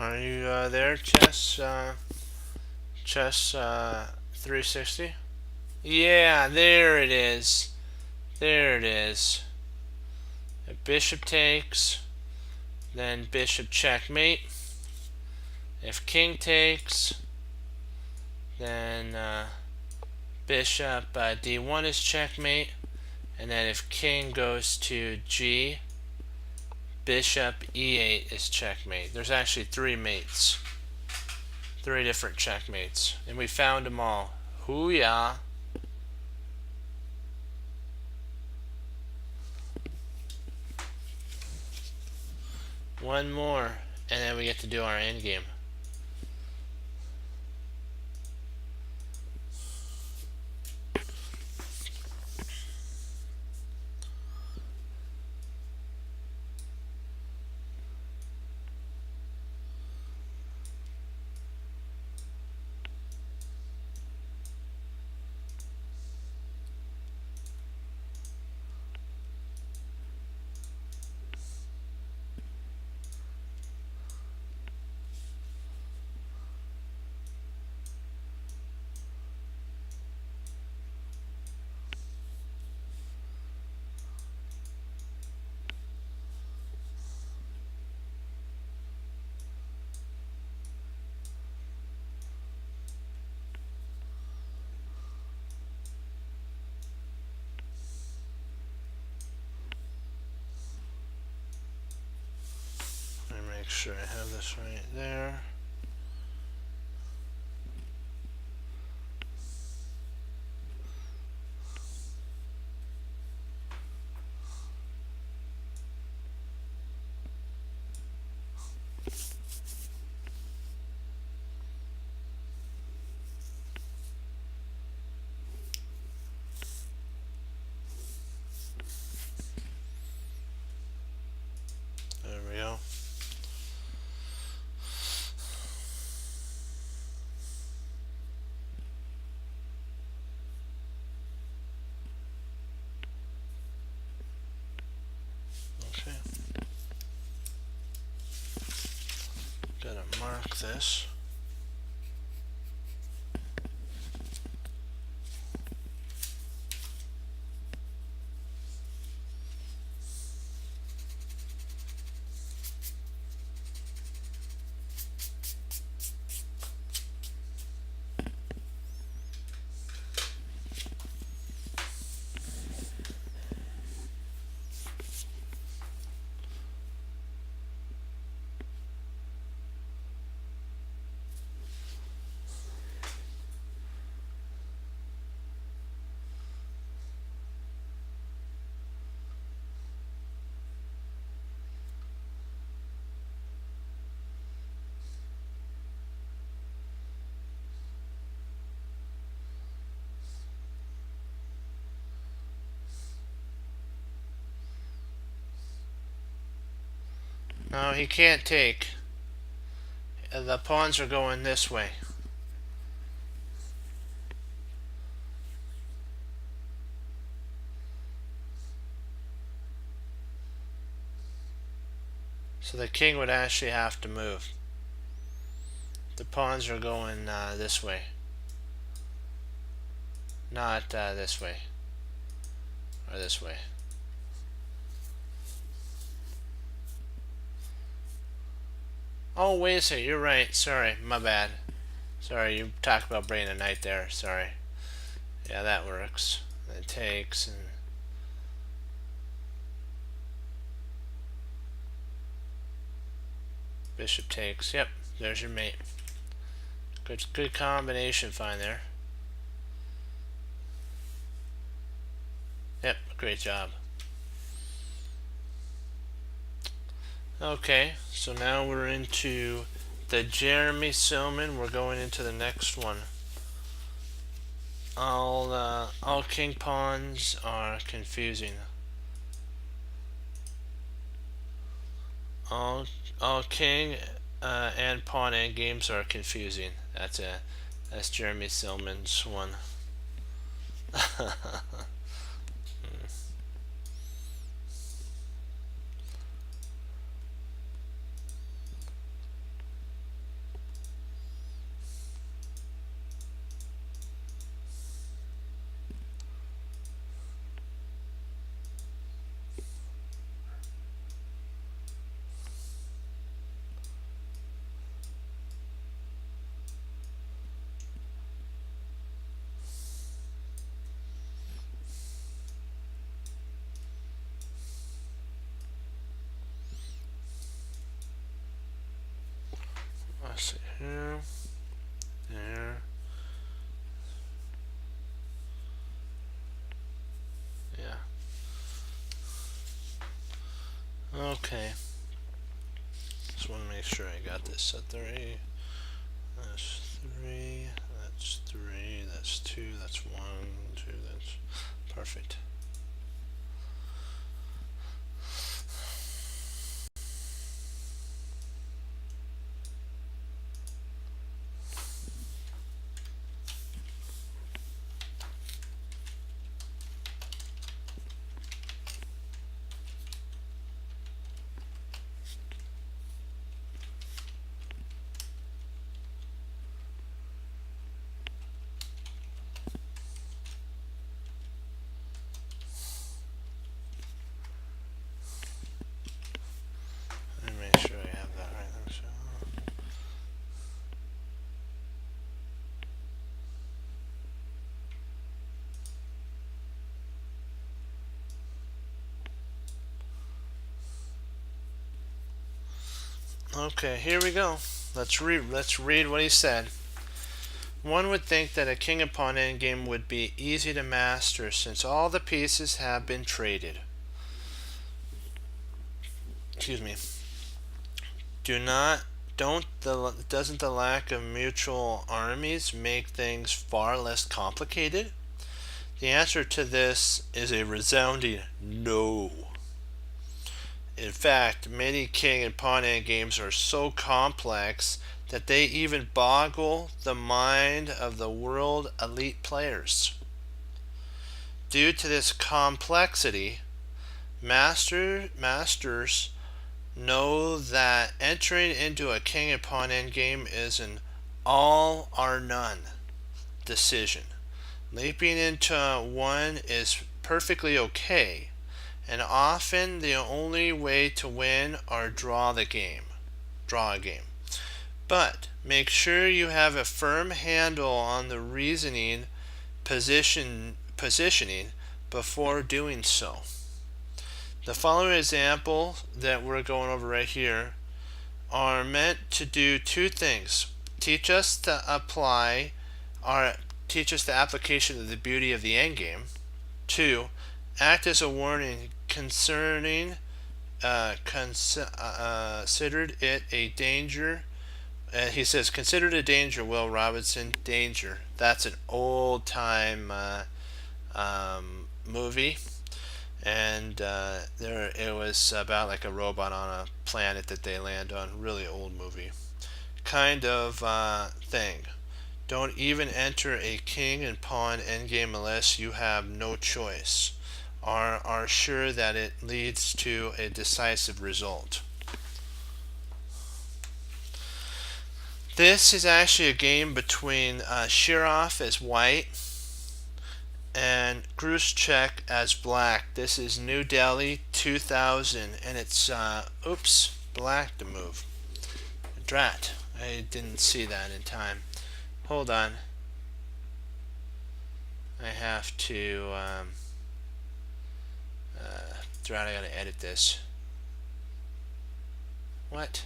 Are you there, Chess? Chess 360? Yeah, there it is. There it is. If bishop takes, then bishop checkmate. If king takes, then bishop d1 is checkmate. And then if king goes to g, bishop e8 is checkmate. There's actually 3 mates. 3 different checkmates. And we found them all. Hoo-yah. One more. And then we get to do our endgame. Let me make sure I have this right there. There we go. Okay. Gotta mark this. No, he can't take. The pawns are going this way. So the king would actually have to move. The pawns are going this way. Not this way. Or this way. Oh, wait a second. You're right. Sorry. My bad. Sorry, you talked about bringing a knight there. Sorry. Yeah, that works. It takes and... Bishop takes. Yep, there's your mate. Good combination find there. Yep, great job. Okay, so now we're into the Jeremy Silman. We're going into the next one. All king pawns are confusing. All king and pawn endgames are confusing. That's Jeremy Silman's one. let's see here, there, yeah. Okay. Just want to make sure I got this at 3. That's 3. That's 3. That's 2. That's 1. 2. That's perfect. Let me make sure I have that right. Okay, here we go. Let's read what he said. One would think that a king and pawn endgame would be easy to master since all the pieces have been traded. Excuse me. Doesn't the lack of mutual armies make things far less complicated? The answer to this is a resounding no. In fact, many king and pawn endgames are so complex that they even boggle the mind of the world elite players. Due to this complexity, masters know that entering into a king and pawn endgame is an all or none decision. Leaping into one is perfectly okay, and often the only way to win or draw a game. But make sure you have a firm handle on the reasoning positioning before doing so. The following examples that we're going over right here are meant to do two things. Teach us the application of the beauty of the endgame. 2. Act as a warning concerning considered it a danger. He says, considered a danger, Will Robinson. Danger. That's an old time movie. And it was about like a robot on a planet that they land on. Really old movie kind of thing. Don't even enter a king and pawn endgame unless you have no choice or are sure that it leads to a decisive result. This is actually a game between Shirov as white and Grushchek as black. This is New Delhi 2000, and it's black to move. Drat, I didn't see that in time. Hold on. I have to Drat, I gotta edit this. What?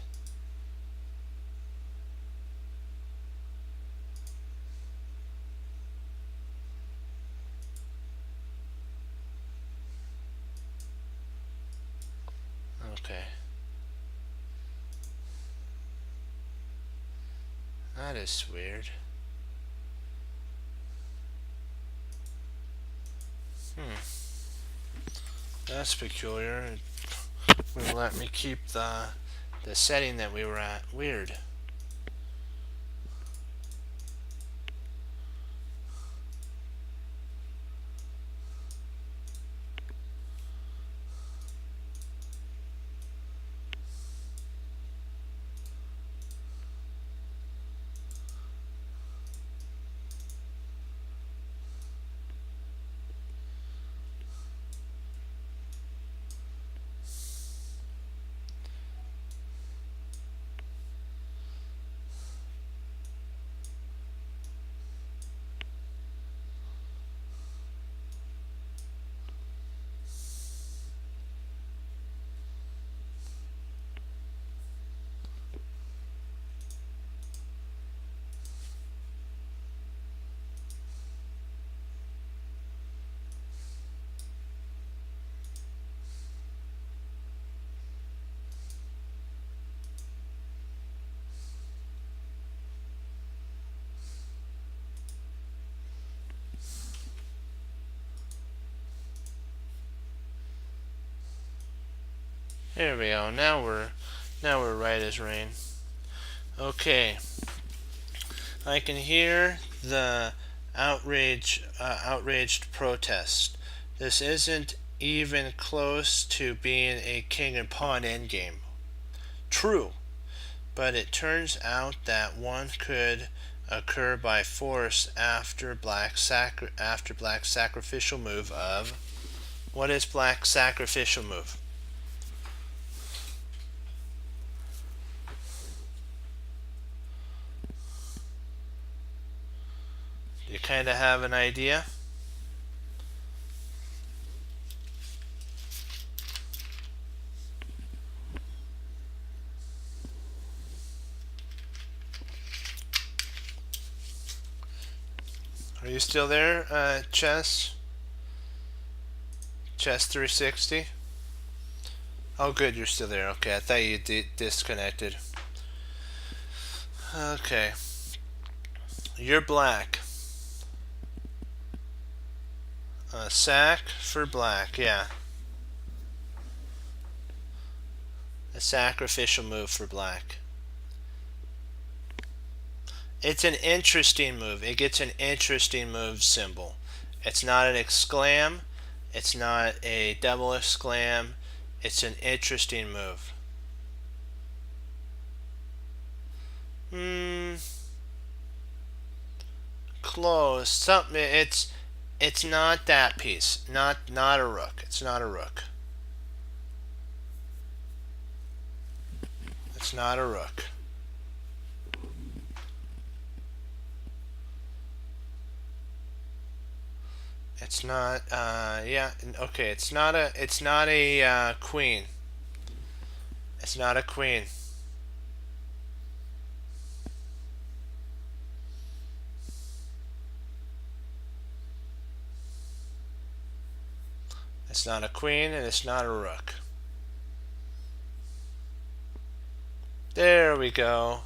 Okay. That is weird. That's peculiar. It wouldn't let me keep the setting that we were at. Weird. There we go. Now we're right as rain. Okay. I can hear the outraged protest. This isn't even close to being a king and pawn endgame. True, but it turns out that one could occur by force after Black's sacrificial move of what is Black's sacrificial move? Do you kind of have an idea? Are you still there, Chess? Chess 360? Oh, good, you're still there. Okay, I thought you disconnected. Okay. You're Black. Sack for Black, yeah. A sacrificial move for Black. It's an interesting move. It gets an interesting move symbol. It's not an exclam. It's not a double exclam. It's an interesting move. Close. Something. It's not that piece. Not a rook. It's not a rook. It's not a rook. It's not. Yeah. Okay. It's not a. It's not a queen. It's not a queen. It's not a queen, and it's not a rook. There we go.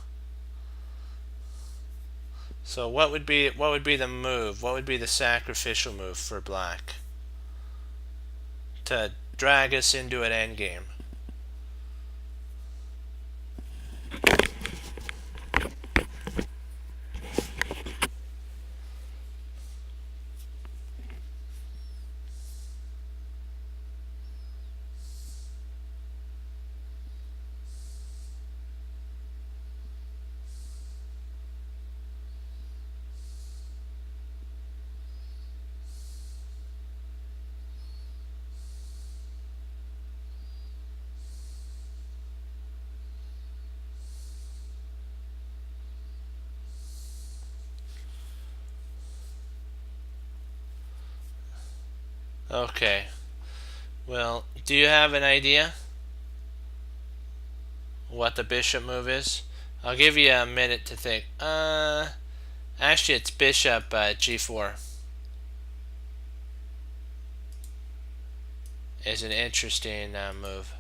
So what would be the move? What would be the sacrificial move for Black to drag us into an endgame? Okay. Well, do you have an idea what the bishop move is? I'll give you a minute to think. Actually, it's bishop g4. Is an interesting move.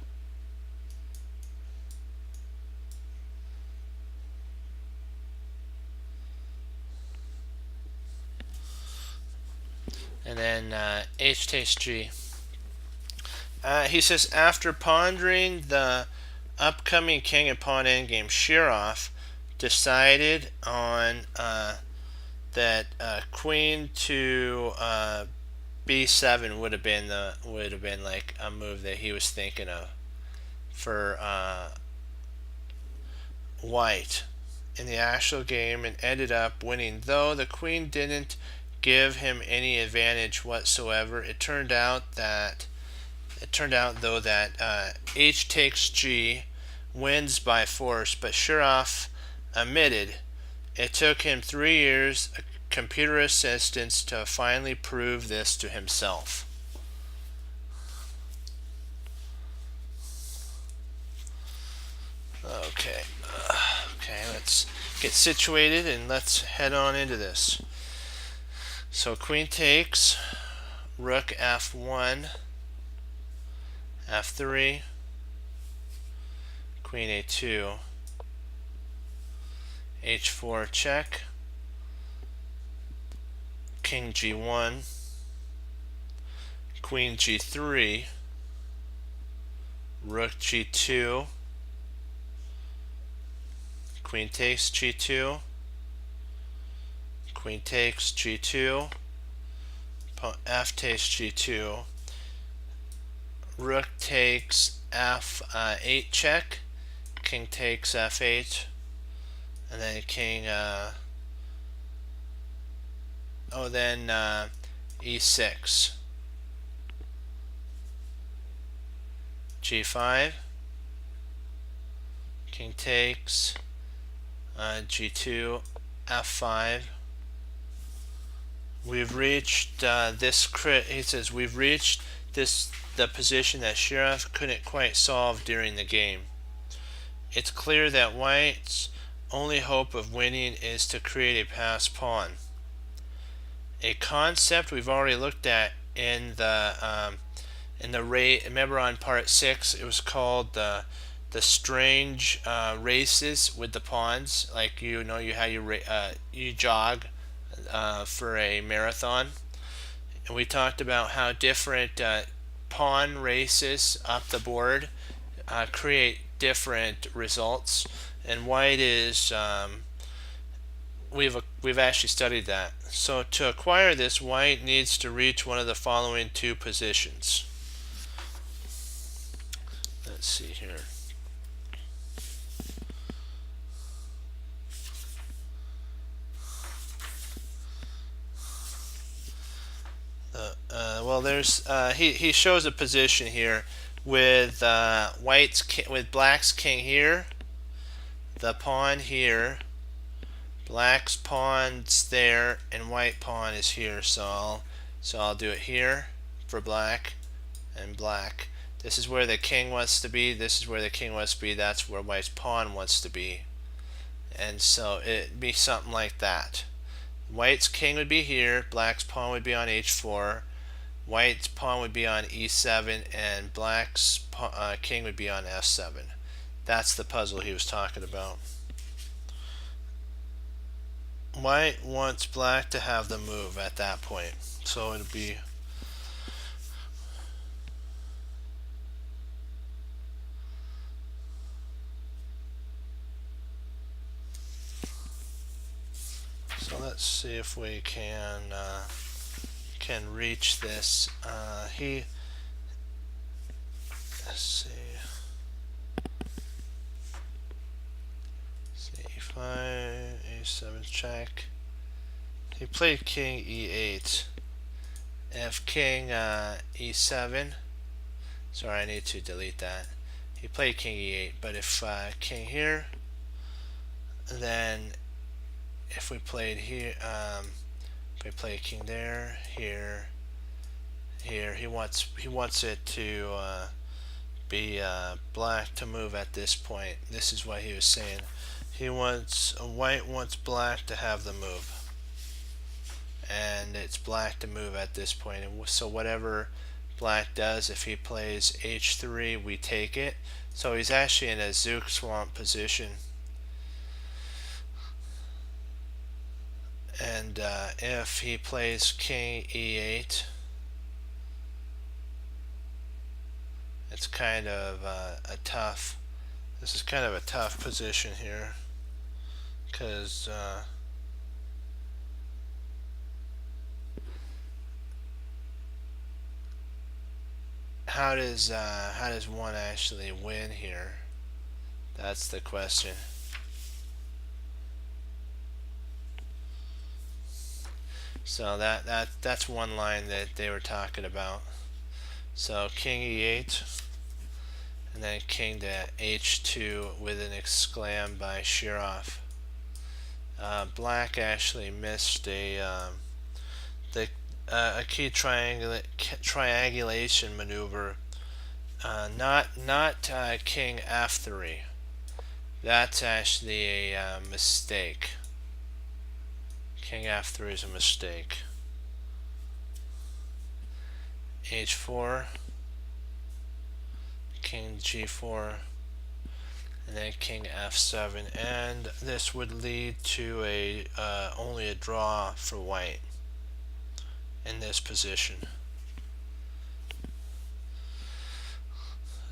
And then h takes g. He says, after pondering the upcoming king and pawn endgame, Shirov decided on that queen to b7 would have been like a move that he was thinking of for white in the actual game, and ended up winning. Though the queen didn't give him any advantage whatsoever, it turned out though that h takes g wins by force, but Shirov admitted it took him 3 years computer assistance to finally prove this to himself. Okay, let's get situated and let's head on into this. So queen takes, rook f1, f3, queen a2, h4 check, king g1, queen g3, rook g2, queen takes g2, queen takes g2, f takes g2, rook takes f8 check, king takes f8, and then king e6, g5, king takes, g2, f5. We've reached he says we've reached the position that Shirov couldn't quite solve during the game. It's clear that White's only hope of winning is to create a passed pawn. A concept we've already looked at in the remember on part 6, it was called the strange races with the pawns. Like, you know, you jog for a marathon, and we talked about how different pawn races up the board create different results, and White is we've actually studied that. So to acquire this, White needs to reach one of the following two positions. Let's see here. Well, there's he shows a position here with with Black's king here, the pawn here, Black's pawn's there, and White pawn is here. So I'll do it here for Black and Black. This is where the king wants to be. This is where the king wants to be. That's where White's pawn wants to be. And so it'd be something like that. White's king would be here, Black's pawn would be on h4, White's pawn would be on e7, and Black's king would be on f7. That's the puzzle he was talking about. White wants Black to have the move at that point. So it'll be let's see if we can reach this. Let's see. E5, a7 check. He played king e8. If king e7. Sorry, I need to delete that. He played king e8, but if king here, then if we played here, if we play king there, here, he wants it to be Black to move at this point. This is what he was saying. White wants Black to have the move, and it's Black to move at this point. And so whatever Black does, if he plays h3, we take it. So he's actually in a Zugzwang position. And if he plays king e8, it's kind of this is kind of a tough position here, because how does one actually win here? That's the question. So that's one line that they were talking about. So king e8, and then king to h2 with an exclam by Shirov. Black actually missed a key triangulation maneuver. Not king f3. That's actually a mistake. King f3 is a mistake. h4, king g4, and then king f7, and this would lead to only a draw for White in this position.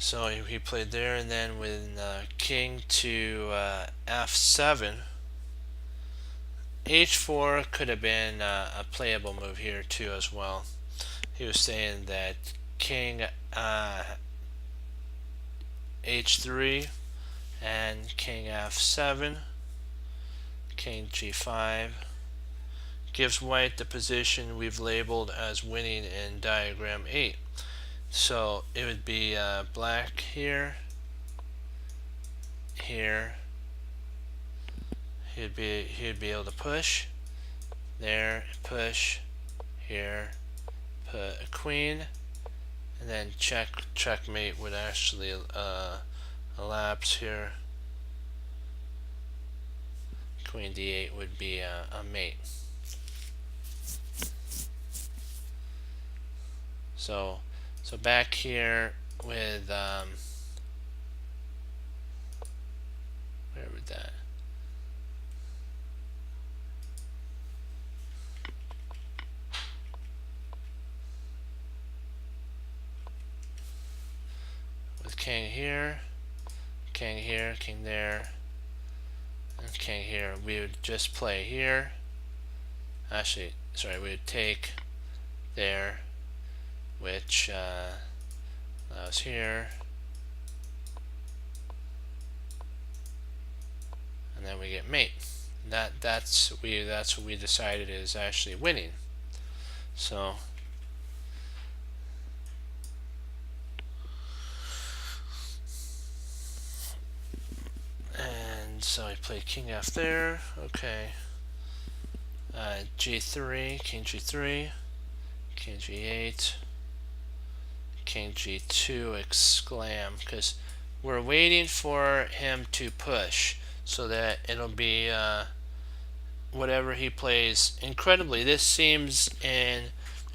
So he played there, and then with king to f7, h4 could have been a playable move here too as well. He was saying that king h3 and king f7, king g5 gives white the position we've labeled as winning in diagram 8. So it would be black here, here. He'd be able to push there, push here, put a queen, and then checkmate would actually elapse here. Queen d8 would be a mate. So back here with where would that? With king here, king here, king there, and king here, we would just play here. Actually, sorry, we would take there, which allows here, and then we get mate. That's what we decided is actually winning. So I played king f there. Okay. G3, king g3, king g8, king g2, exclam, because we're waiting for him to push so that it'll be whatever he plays. Incredibly, this seems an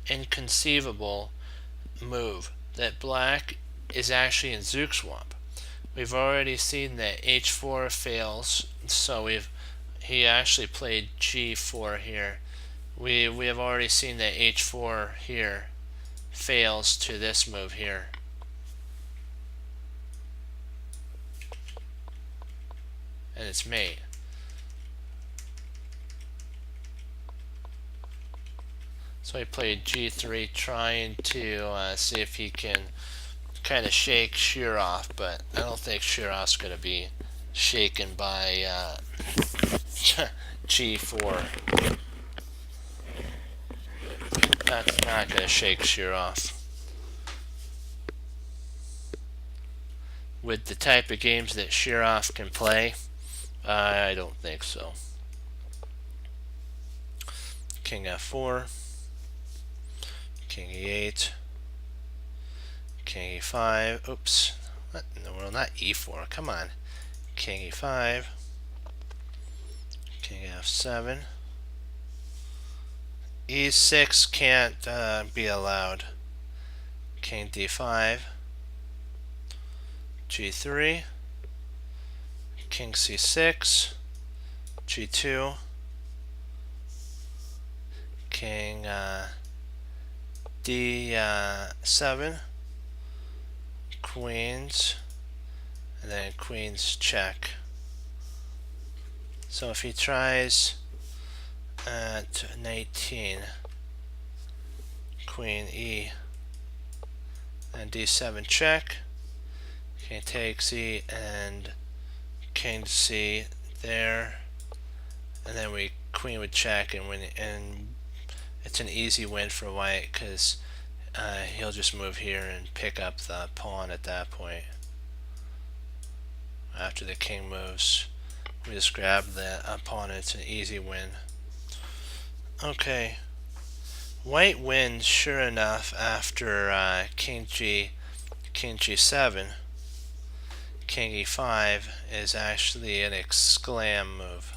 inconceivable move that black is actually in Zugzwang. We've already seen that h4 fails, so he actually played g4 here. We have already seen that h4 here fails to this move here. And it's mate. So he played g3, trying to see if he can kind of shake Shirov, but I don't think Shirov's going to be shaken by g4. That's not going to shake Shirov. With the type of games that Shirov can play, I don't think so. King f4, king e8, king e5, oops, what in the world, not e4, come on, king e5, king f7, e6 can't be allowed, king d5, g3, king c6, g2, king d7, queens, and then queens check. So if he tries at 19, queen e, and d7 check, king takes e, and king c there, and then queen would check and win, and it's an easy win for white because he'll just move here and pick up the pawn at that point. After the king moves, we just grab the pawn and it's an easy win. Okay, white wins sure enough after king g7. King e5 is actually an exclam move.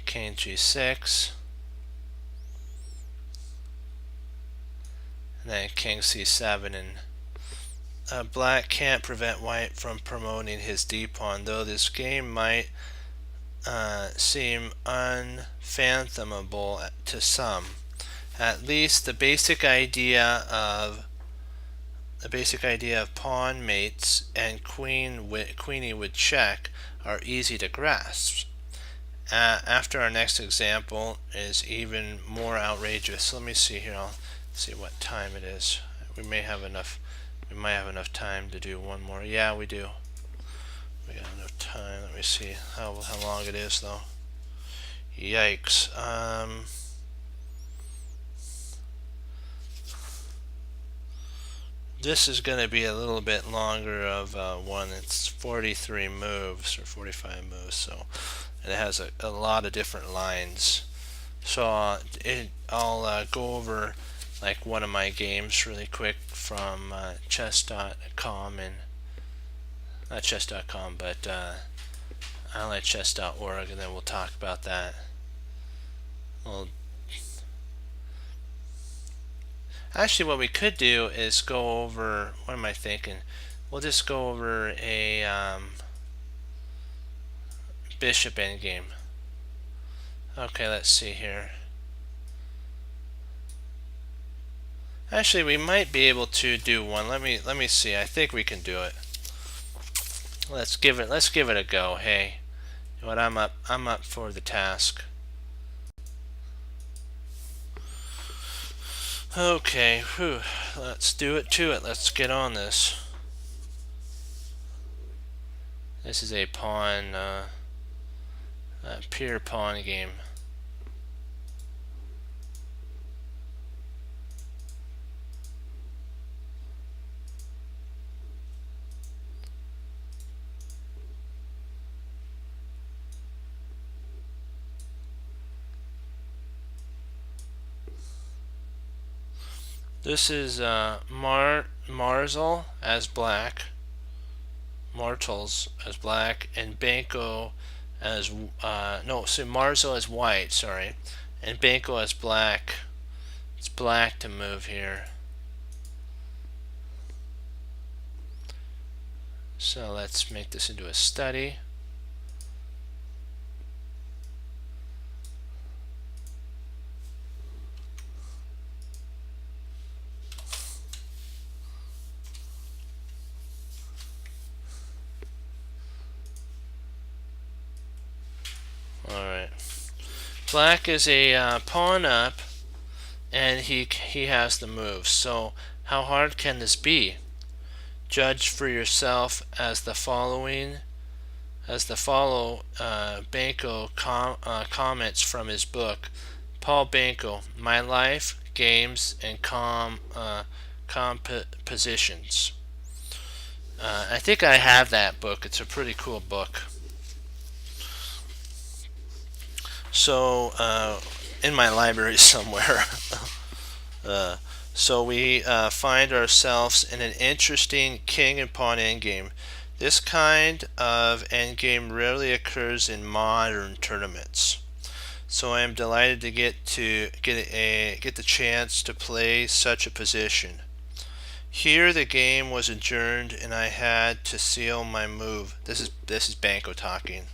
King g6, and then king c7, and black can't prevent white from promoting his d-pawn, though this game might seem unfathomable to some. at least the basic idea of pawn mates and queenie would check are easy to grasp. After our next example is even more outrageous. Let me see here. I'll see what time it is. We might have enough time to do one more. Yeah, we do. We got enough time. Let me see how long it is though. Yikes. This is going to be a little bit longer of one. It's 43 moves or 45 moves, so and it has a lot of different lines. So I'll go over like one of my games really quick from chess.com, and not chess.com, but onlinechess.org, and then we'll talk about that. Well, actually, what we could do is go over. What am I thinking? We'll just go over a bishop endgame. Okay, let's see here. Actually, we might be able to do one. Let me see. I think we can do it. Let's give it a go. Hey, what I'm up for the task. Okay, whew. Let's do it to it. Let's get on this. This is a pawn, pure pawn game. This is Marzal as black, Martels as black, and Banco as Marzal as white, sorry, and Banco as black. It's black to move here. So let's make this into a study. Alright. Black is a pawn up, and he has the move. So how hard can this be? Judge for yourself as the following. Banco comments from his book. Paul Banco, My Life, Games, and Compositions. I think I have that book. It's a pretty cool book. So, in my library somewhere. So we find ourselves in an interesting king and pawn endgame. This kind of endgame rarely occurs in modern tournaments. So I am delighted to get the chance to play such a position. Here the game was adjourned and I had to seal my move. This is Banco talking.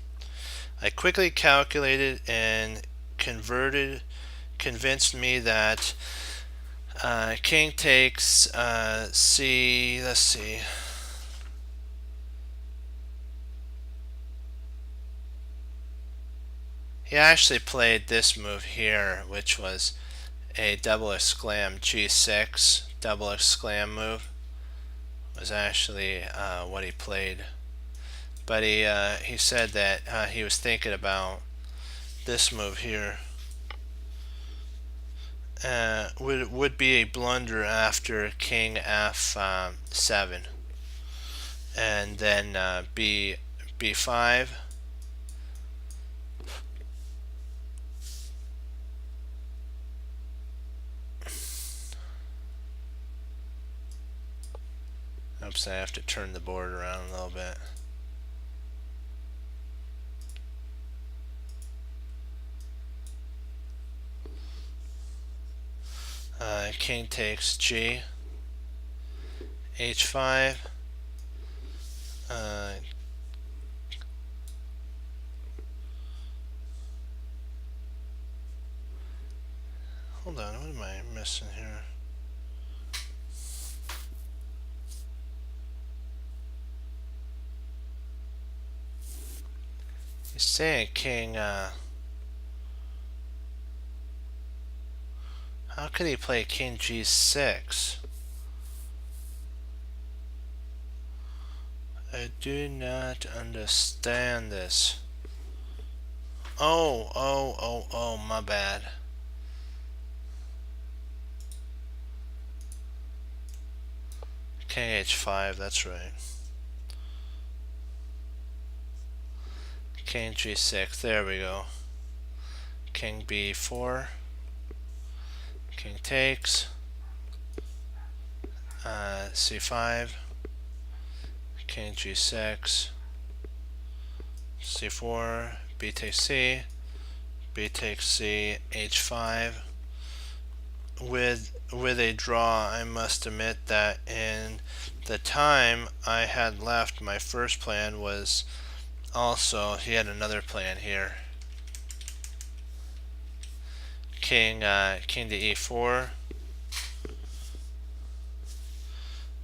I quickly calculated and convinced me that king takes C. Let's see. He actually played this move here, which was a double exclam G6 double exclam move. Was actually what he played. But he said that he was thinking about this move here. Would be a blunder after King F7, and then B5. Oops, I have to turn the board around a little bit. King takes G, H5, Hold on, what am I missing here? He's saying king, how could he play king g6? I do not understand this. Oh, my bad. King h5, that's right. King g6, there we go. King b4. King takes. C5. King g6. C4. B takes c. B takes c. H5. With a draw, I must admit that in the time I had left, my first plan was also, he had another plan here. King to e4,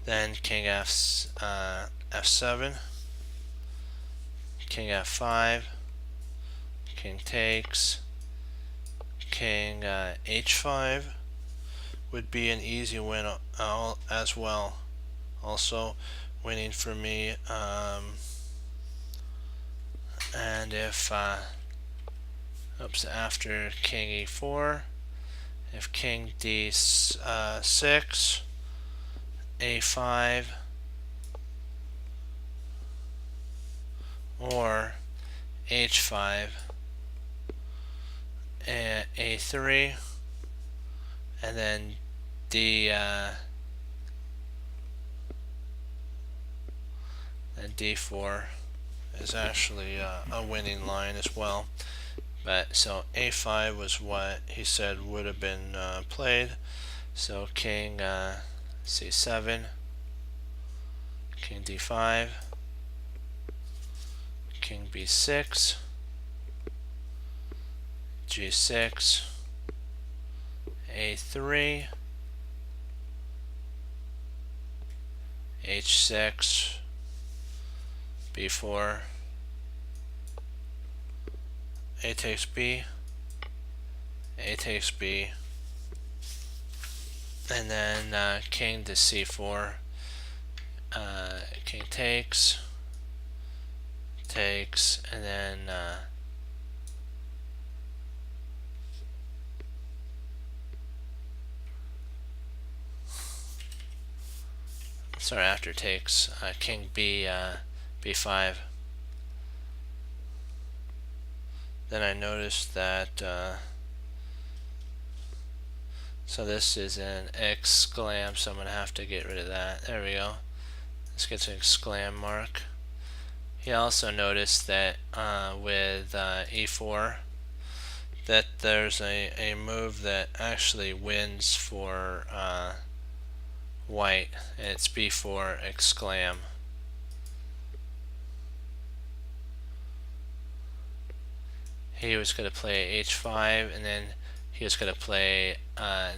then king f7, king f5, king takes, king h5 would be an easy win as well. Also winning for me. And if after king e4, if king d6, a5, or h5, a3, and then d4 is actually a winning line as well. But so a5 was what he said would have been played. So king c7, king d5, king b6, g6, a3, h6, b4, a takes b, a takes b, and then king to c4, king takes, and then sorry, after takes, king b5. Then I noticed that so this is an exclam, so I'm going to have to get rid of that. There we go. Let's get to exclam mark. He also noticed that with e4 that there's a move that actually wins for white, and it's b4 exclam. He was going to play h5, and then he was going to play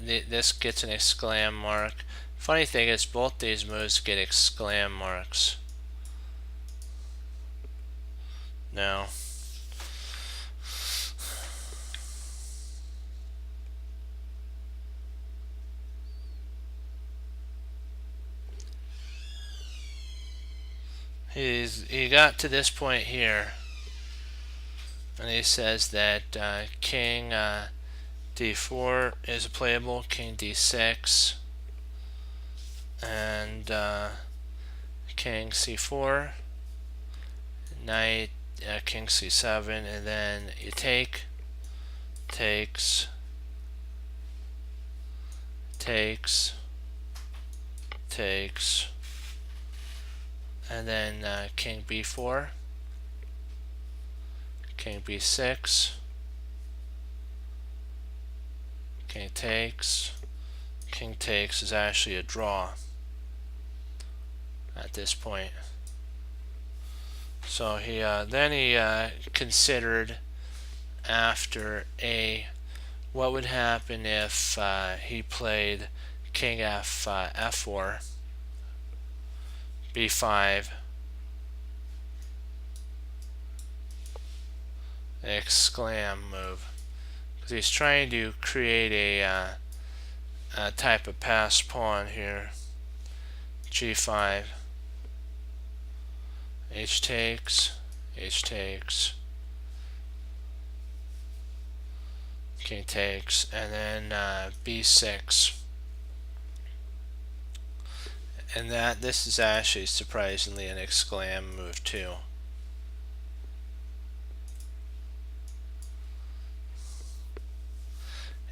this gets an exclam mark. Funny thing is, both these moves get exclam marks. Now he got to this point here, and he says that king d4 is playable, king d6, and king c4, knight king c7, and then you takes, and then king b4, king b6, king takes is actually a draw at this point. So he then he considered after a1 what would happen if he played king f4, b5, exclam move, because he's trying to create a type of pass pawn here. g5, h takes, king takes, and then b6. And this is actually surprisingly an exclam move too.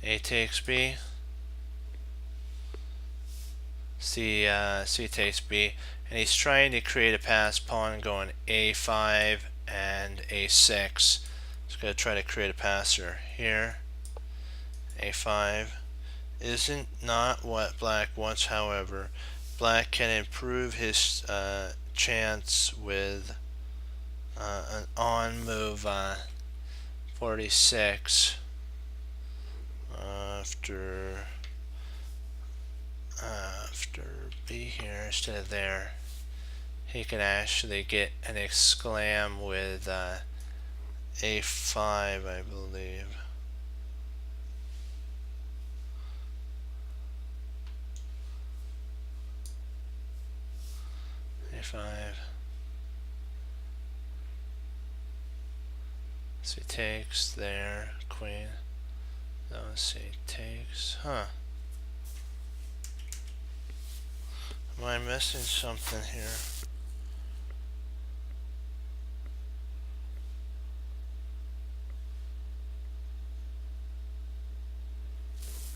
A takes B, C takes B, and he's trying to create a pass pawn going A5 and A6. He's going to try to create a passer here. A5 isn't not what black wants, however. Black can improve his chance with an on move 46 after B here instead of there. He can actually get an exclam with A5, I believe. A5. So he takes there, queen. No, let's see, takes. Huh. Am I missing something here?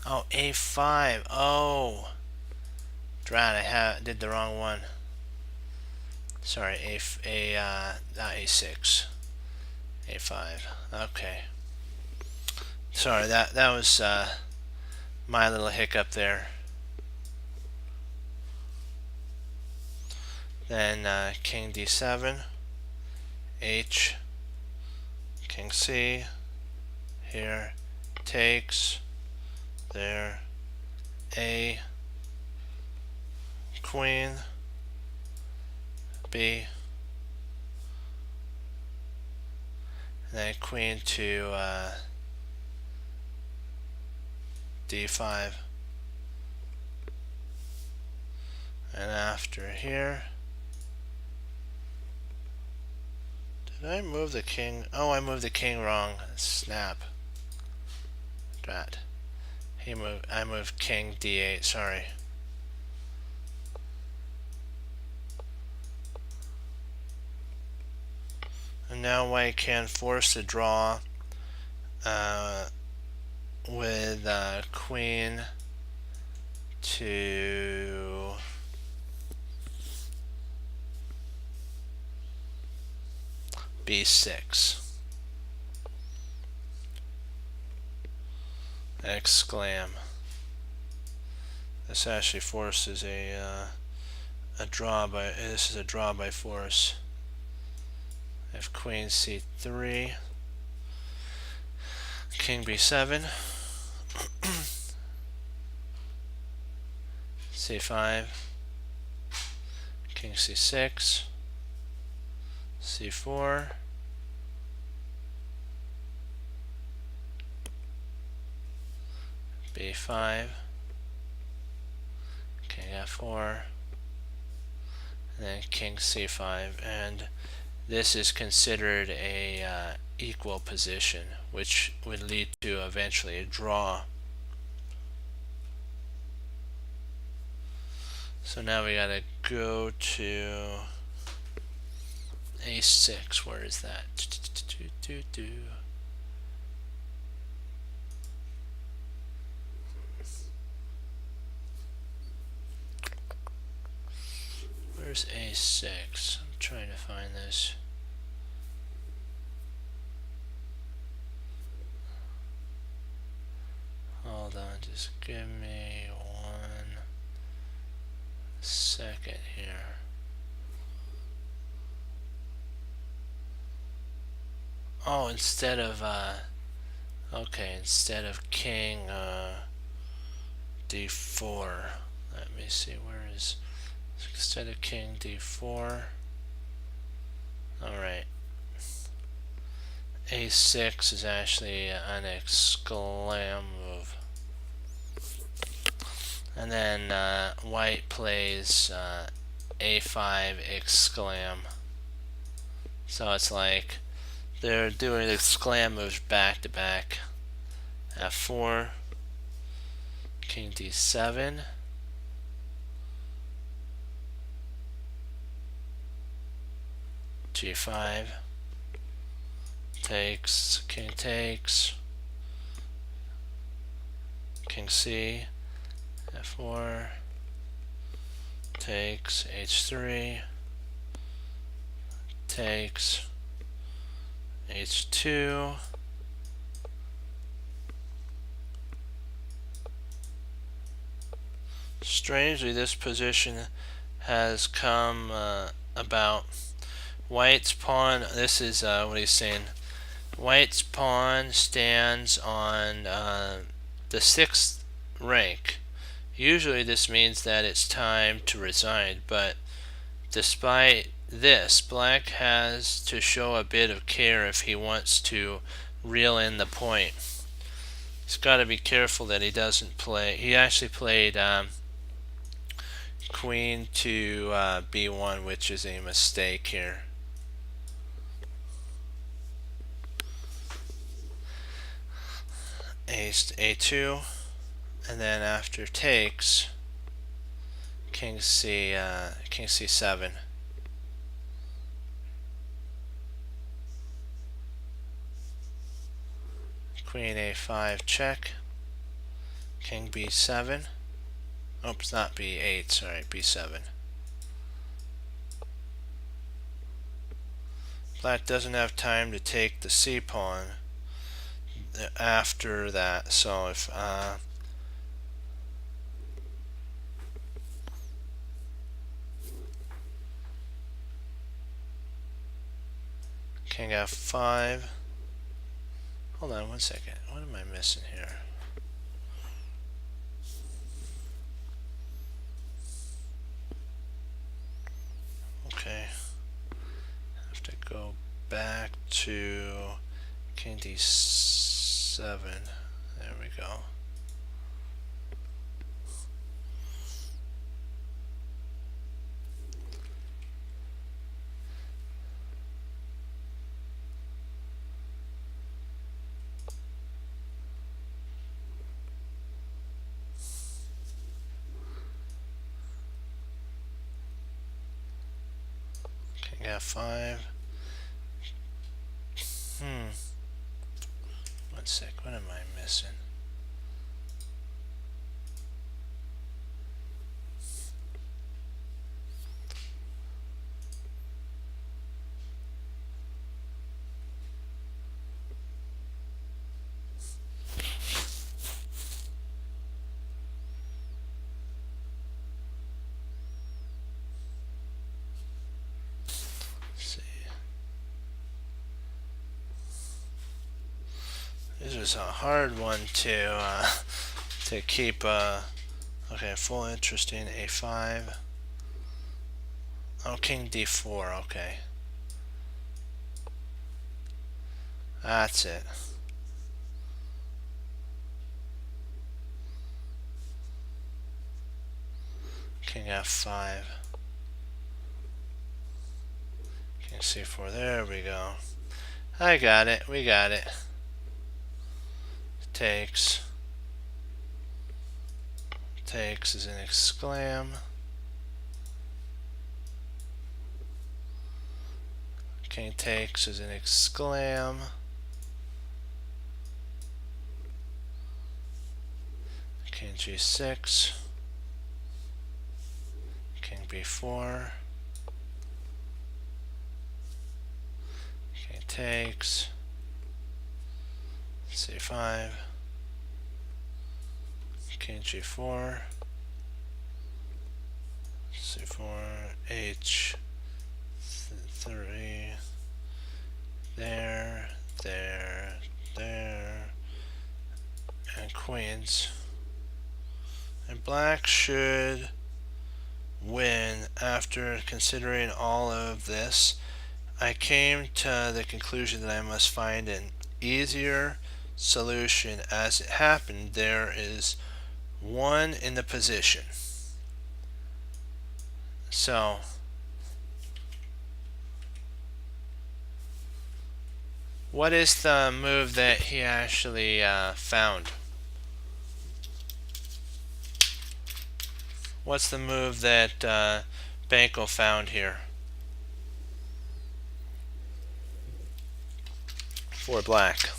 Oh, A5. Oh. Drat, I did the wrong one. Sorry, not A6. A5. Okay. Sorry, that was my little hiccup there. Then king d7, H, king C, here, takes, there, A, queen, B, and then queen to d5, and after here, did I move the king? Oh, I moved the king wrong. Snap. Drat. I moved king d8, sorry. And now white can force a draw with queen to b6. Exclam. This actually forces a draw by. This is a draw by force. If queen c3, king b7, c5, king c6, c4, b5, king f4, and then king c5, and this is considered a equal position, which would lead to eventually a draw. So now we gotta go to a6. Where is that? Where's a6? I'm trying to find this. Hold on, just give me 1 second here. Oh, instead of Okay, instead of king d4, let me see, where is, instead of king d4, alright, a6 is actually an exclam move. And then white plays a5 exclam. So it's like they're doing exclam moves back to back. f4, king d7, g5, takes, king takes, king c, f4, takes, h3, takes, h2, strangely this position has come about. White's pawn, this is what he's saying, White's pawn stands on the 6th rank. Usually this means that it's time to resign, but despite this, Black has to show a bit of care if he wants to reel in the point. He's got to be careful that he doesn't play. He actually played queen to b1, which is a mistake here. a2, and then after takes, king c7. Queen a5 check, king b7. Oops, not b8, sorry, b7. Black doesn't have time to take the c pawn after that, so if king f5. Hold on one second. What am I missing here? Okay. I have to go back to king d7. There we go. King f5. One sec, what am I missing? This is a hard one to keep. Okay, full interest in a5. Oh, king d4. Okay, that's it. King f5. King c4. There we go. I got it. We got it. Takes is an exclam. King takes is an exclam. King g6. King b4. King takes. c5. King g4. c4. h3. There. queens. And black should win after considering all of this. I came to the conclusion that I must find an easier solution. As it happened, there is one in the position. So what is the move that he actually found? What's the move that Banco found here for black?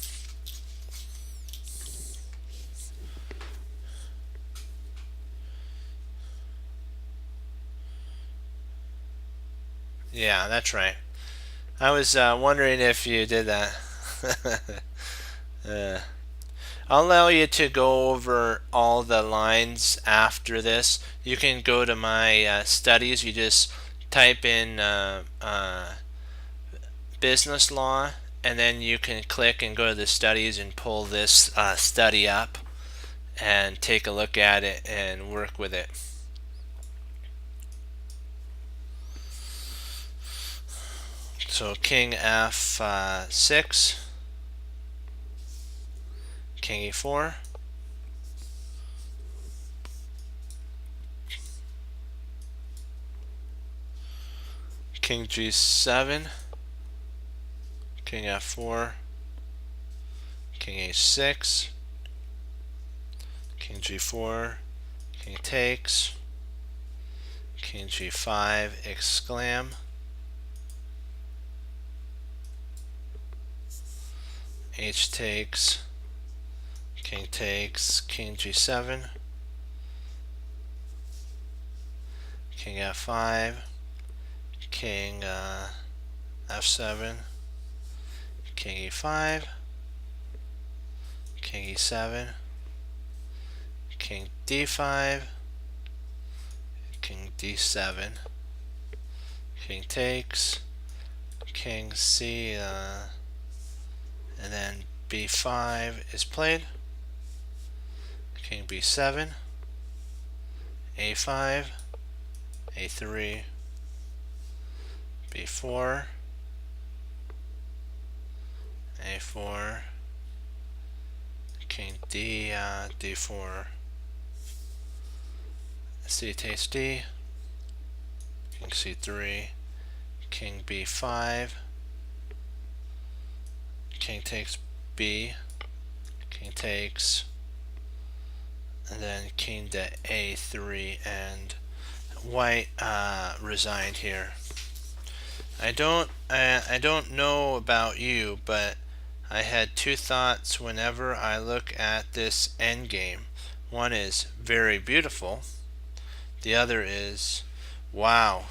Yeah, that's right. I was wondering if you did that. I'll allow you to go over all the lines after this. You can go to my studies. You just type in business law, and then you can click and go to the studies and pull this study up and take a look at it and work with it. So king f6, king e4, king g7, king f4, king h6, king g4, king takes, king g5, exclam, h takes, king takes, king g7, king f5, king f7, king e5, king e7, king d5, king d7, king takes, king c, and then b5 is played, king b7, a5, a3, b4, a4, king d, d4, c takes d, king c3, king b5, king takes b, king takes, and then king to a3, and white resigned here. I don't know about you, but I had two thoughts whenever I look at this endgame. One is very beautiful. The other is, wow,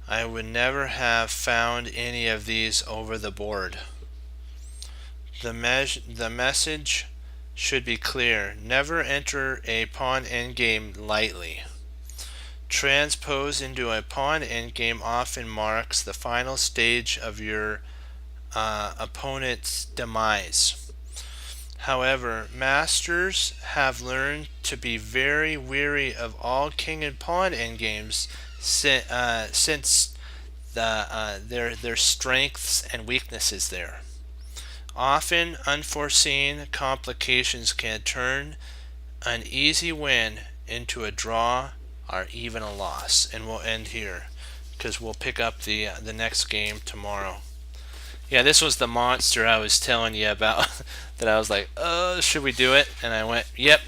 I would never have found any of these over the board. The message should be clear. Never enter a pawn endgame lightly. Transpose into a pawn endgame often marks the final stage of your opponent's demise. However, masters have learned to be very weary of all king and pawn endgames since their strengths and weaknesses there. Often unforeseen complications can turn an easy win into a draw or even a loss. And we'll end here because we'll pick up the next game tomorrow. Yeah, this was the monster I was telling you about that I was like, oh, should we do it? And I went, yep.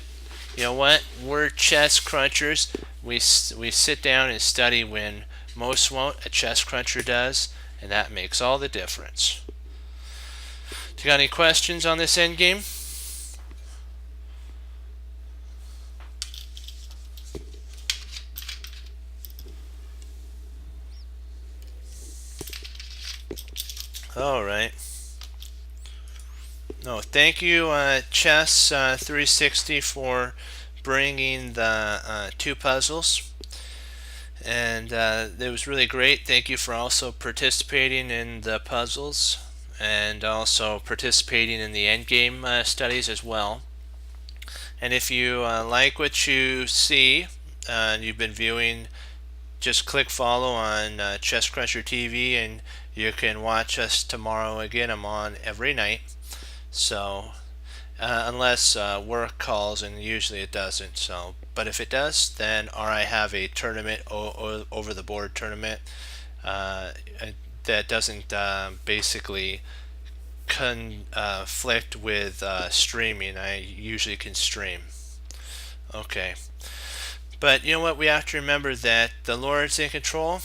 You know what? We're chess crunchers. We sit down and study when most won't. A chess cruncher does, and that makes all the difference. Do you got any questions on this endgame? All right. No, thank you, Chess 360, for bringing the two puzzles, and it was really great. Thank you for also participating in the puzzles and also participating in the endgame studies as well. And if you like what you see and you've been viewing, just click follow on Chess Cruncher TV, and you can watch us tomorrow again. I'm on every night. So unless work calls, and usually it doesn't. So, but if it does, then or I have a tournament over the board tournament uh, that doesn't basically conflict with streaming. I usually can stream. Okay, but you know what? We have to remember that the Lord's in control,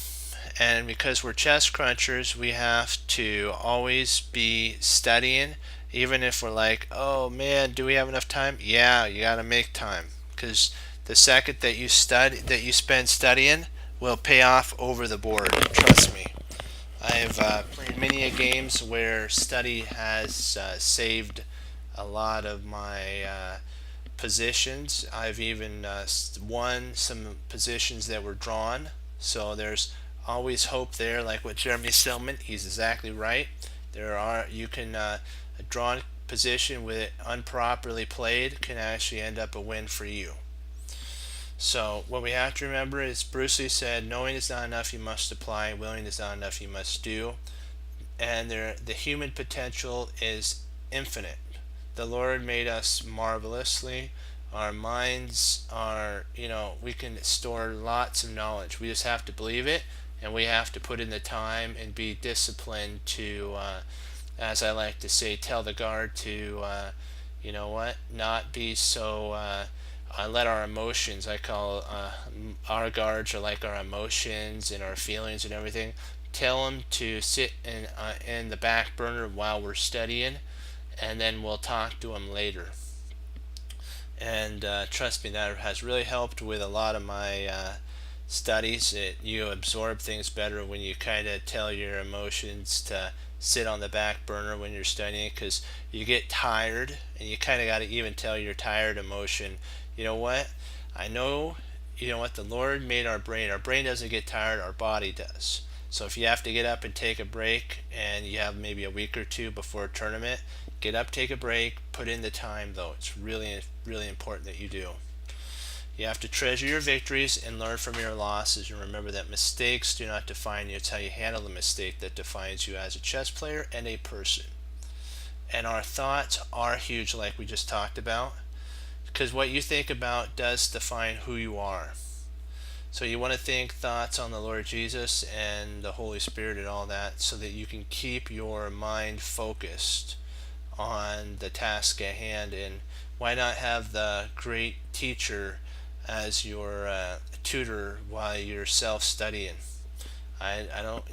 and because we're chess crunchers, we have to always be studying. Even if we're like, oh man, do we have enough time? Yeah, you got to make time, because the second that you spend studying will pay off over the board. Trust me. I've played many a games where study has saved a lot of my positions. I've even won some positions that were drawn. So there's always hope there. Like with Jeremy Stillman, he's exactly right. You can a drawn position with it unproperly played can actually end up a win for you. So what we have to remember is Bruce Lee said, knowing is not enough, you must apply. Willing is not enough, you must do. And the human potential is infinite. The Lord made us marvelously. Our minds are, we can store lots of knowledge. We just have to believe it, and we have to put in the time and be disciplined to, as I like to say, tell the guard to, not be so. Let our emotions, I call our guards are like our emotions and our feelings and everything. Tell them to sit in the back burner while we're studying, and then we'll talk to them later. And trust me, that has really helped with a lot of my studies. You absorb things better when you kind of tell your emotions to sit on the back burner when you're studying, because you get tired, and you kind of got to even tell your tired emotion, you know what, I know, the Lord made our brain doesn't get tired, our body does. So if you have to get up and take a break, and you have maybe a week or two before a tournament, get up, take a break, put in the time. Though it's really really important that you do. You have to treasure your victories and learn from your losses, and remember that mistakes do not define you. It's how you handle the mistake that defines you as a chess player and a person. And our thoughts are huge, like we just talked about, because what you think about does define who you are. So you want to think thoughts on the Lord Jesus and the Holy Spirit and all that, so that you can keep your mind focused on the task at hand. And why not have the great teacher as your tutor while you're self-studying? I don't,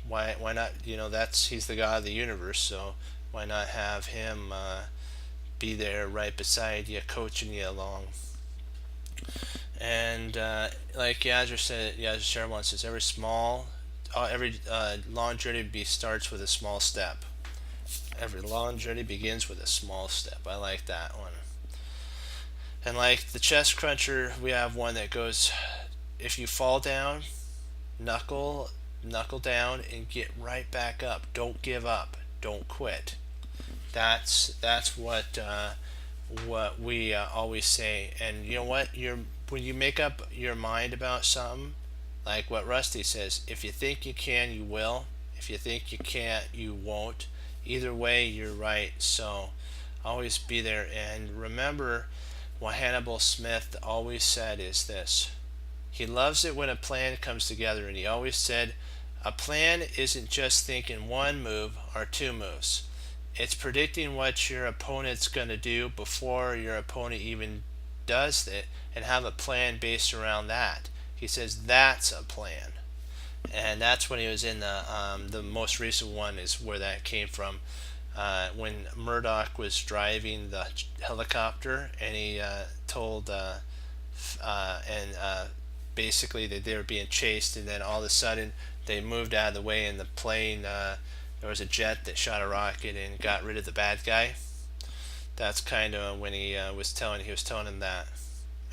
why not, he's the God of the universe, so why not have him be there right beside you, coaching you along? And like Yazir Sherman says, every long journey starts with a small step. Every long journey begins with a small step. I like that one. And like the chess cruncher, we have one that goes, if you fall down, knuckle down and get right back up. Don't give up. Don't quit. That's what we always say. And you know what? When you make up your mind about something, like what Rusty says, if you think you can, you will. If you think you can't, you won't. Either way, you're right. So always be there. And remember what Hannibal Smith always said is this. He loves it when a plan comes together, and he always said, a plan isn't just thinking one move or two moves. It's predicting what your opponent's going to do before your opponent even does it, and have a plan based around that. He says that's a plan. And that's when he was in the most recent one is where that came from. When Murdoch was driving the helicopter, and he told basically that they were being chased, and then all of a sudden they moved out of the way, and the plane there was a jet that shot a rocket and got rid of the bad guy. That's kind of when he was telling him that,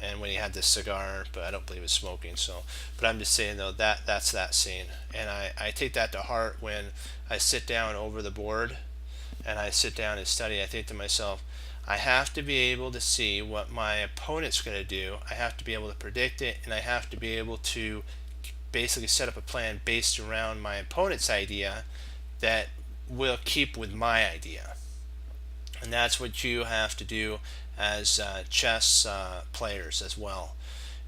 and when he had this cigar, but I don't believe he was smoking. So, but I'm just saying though, that's that scene, and I take that to heart when I sit down over the board and I sit down and study. I think to myself, I have to be able to see what my opponent's going to do. I have to be able to predict it, and I have to be able to basically set up a plan based around my opponent's idea that will keep with my idea. And that's what you have to do as chess players as well.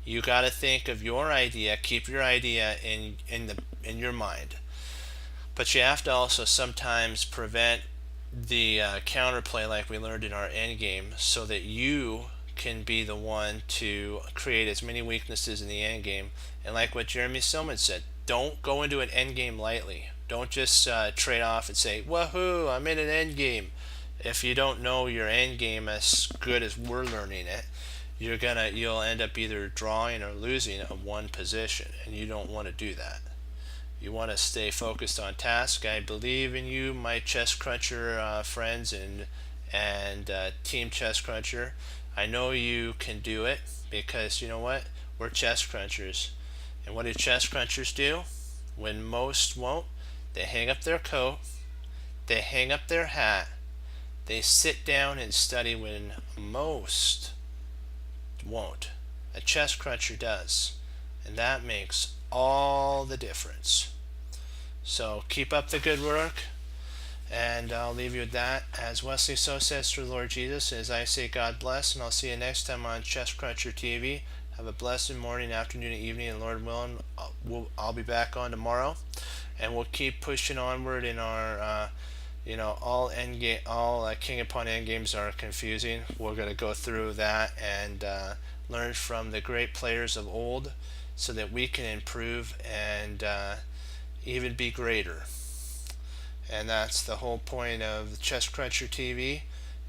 You got to think of your idea, keep your idea in your mind, but you have to also sometimes prevent the counterplay like we learned in our end game, so that you can be the one to create as many weaknesses in the end game. And like what Jeremy Silman said, don't go into an end game lightly. Don't just trade off and say, woohoo, I'm in an end game. If you don't know your end game as good as we're learning it, you'll end up either drawing or losing at one position, and you don't want to do that. You want to stay focused on task. I believe in you, my Chess Cruncher friends and Team Chess Cruncher. I know you can do it, because you know what? We're Chess Crunchers. And what do Chess Crunchers do? When most won't, they hang up their coat, they hang up their hat, they sit down and study when most won't. A Chess Cruncher does. And that makes all the difference. So keep up the good work, and I'll leave you with that. As Wesley So says through the Lord Jesus, as I say, God bless, and I'll see you next time on Chess Cruncher TV. Have a blessed morning, afternoon, and evening, and Lord willing, I'll be back on tomorrow, and we'll keep pushing onward in our all king upon end games are confusing. We're going to go through that and learn from the great players of old, so that we can improve and even be greater. And that's the whole point of Chess Cruncher TV,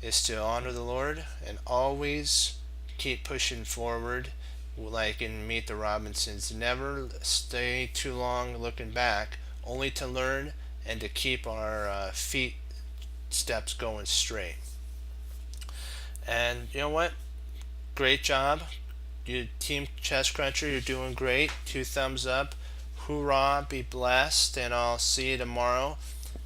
is to honor the Lord and always keep pushing forward, like in Meet the Robinsons. Never stay too long looking back, only to learn and to keep our feet steps going straight. And you know what? Great job. You Team Chess Cruncher, you're doing great. 2 thumbs up. Hoorah, be blessed, and I'll see you tomorrow.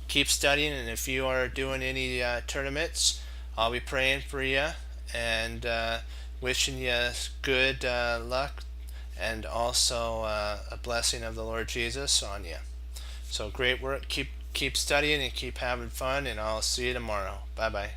Keep studying, and if you are doing any tournaments, I'll be praying for you and wishing you good luck, and also a blessing of the Lord Jesus on you. So great work. Keep studying and keep having fun, and I'll see you tomorrow. Bye bye.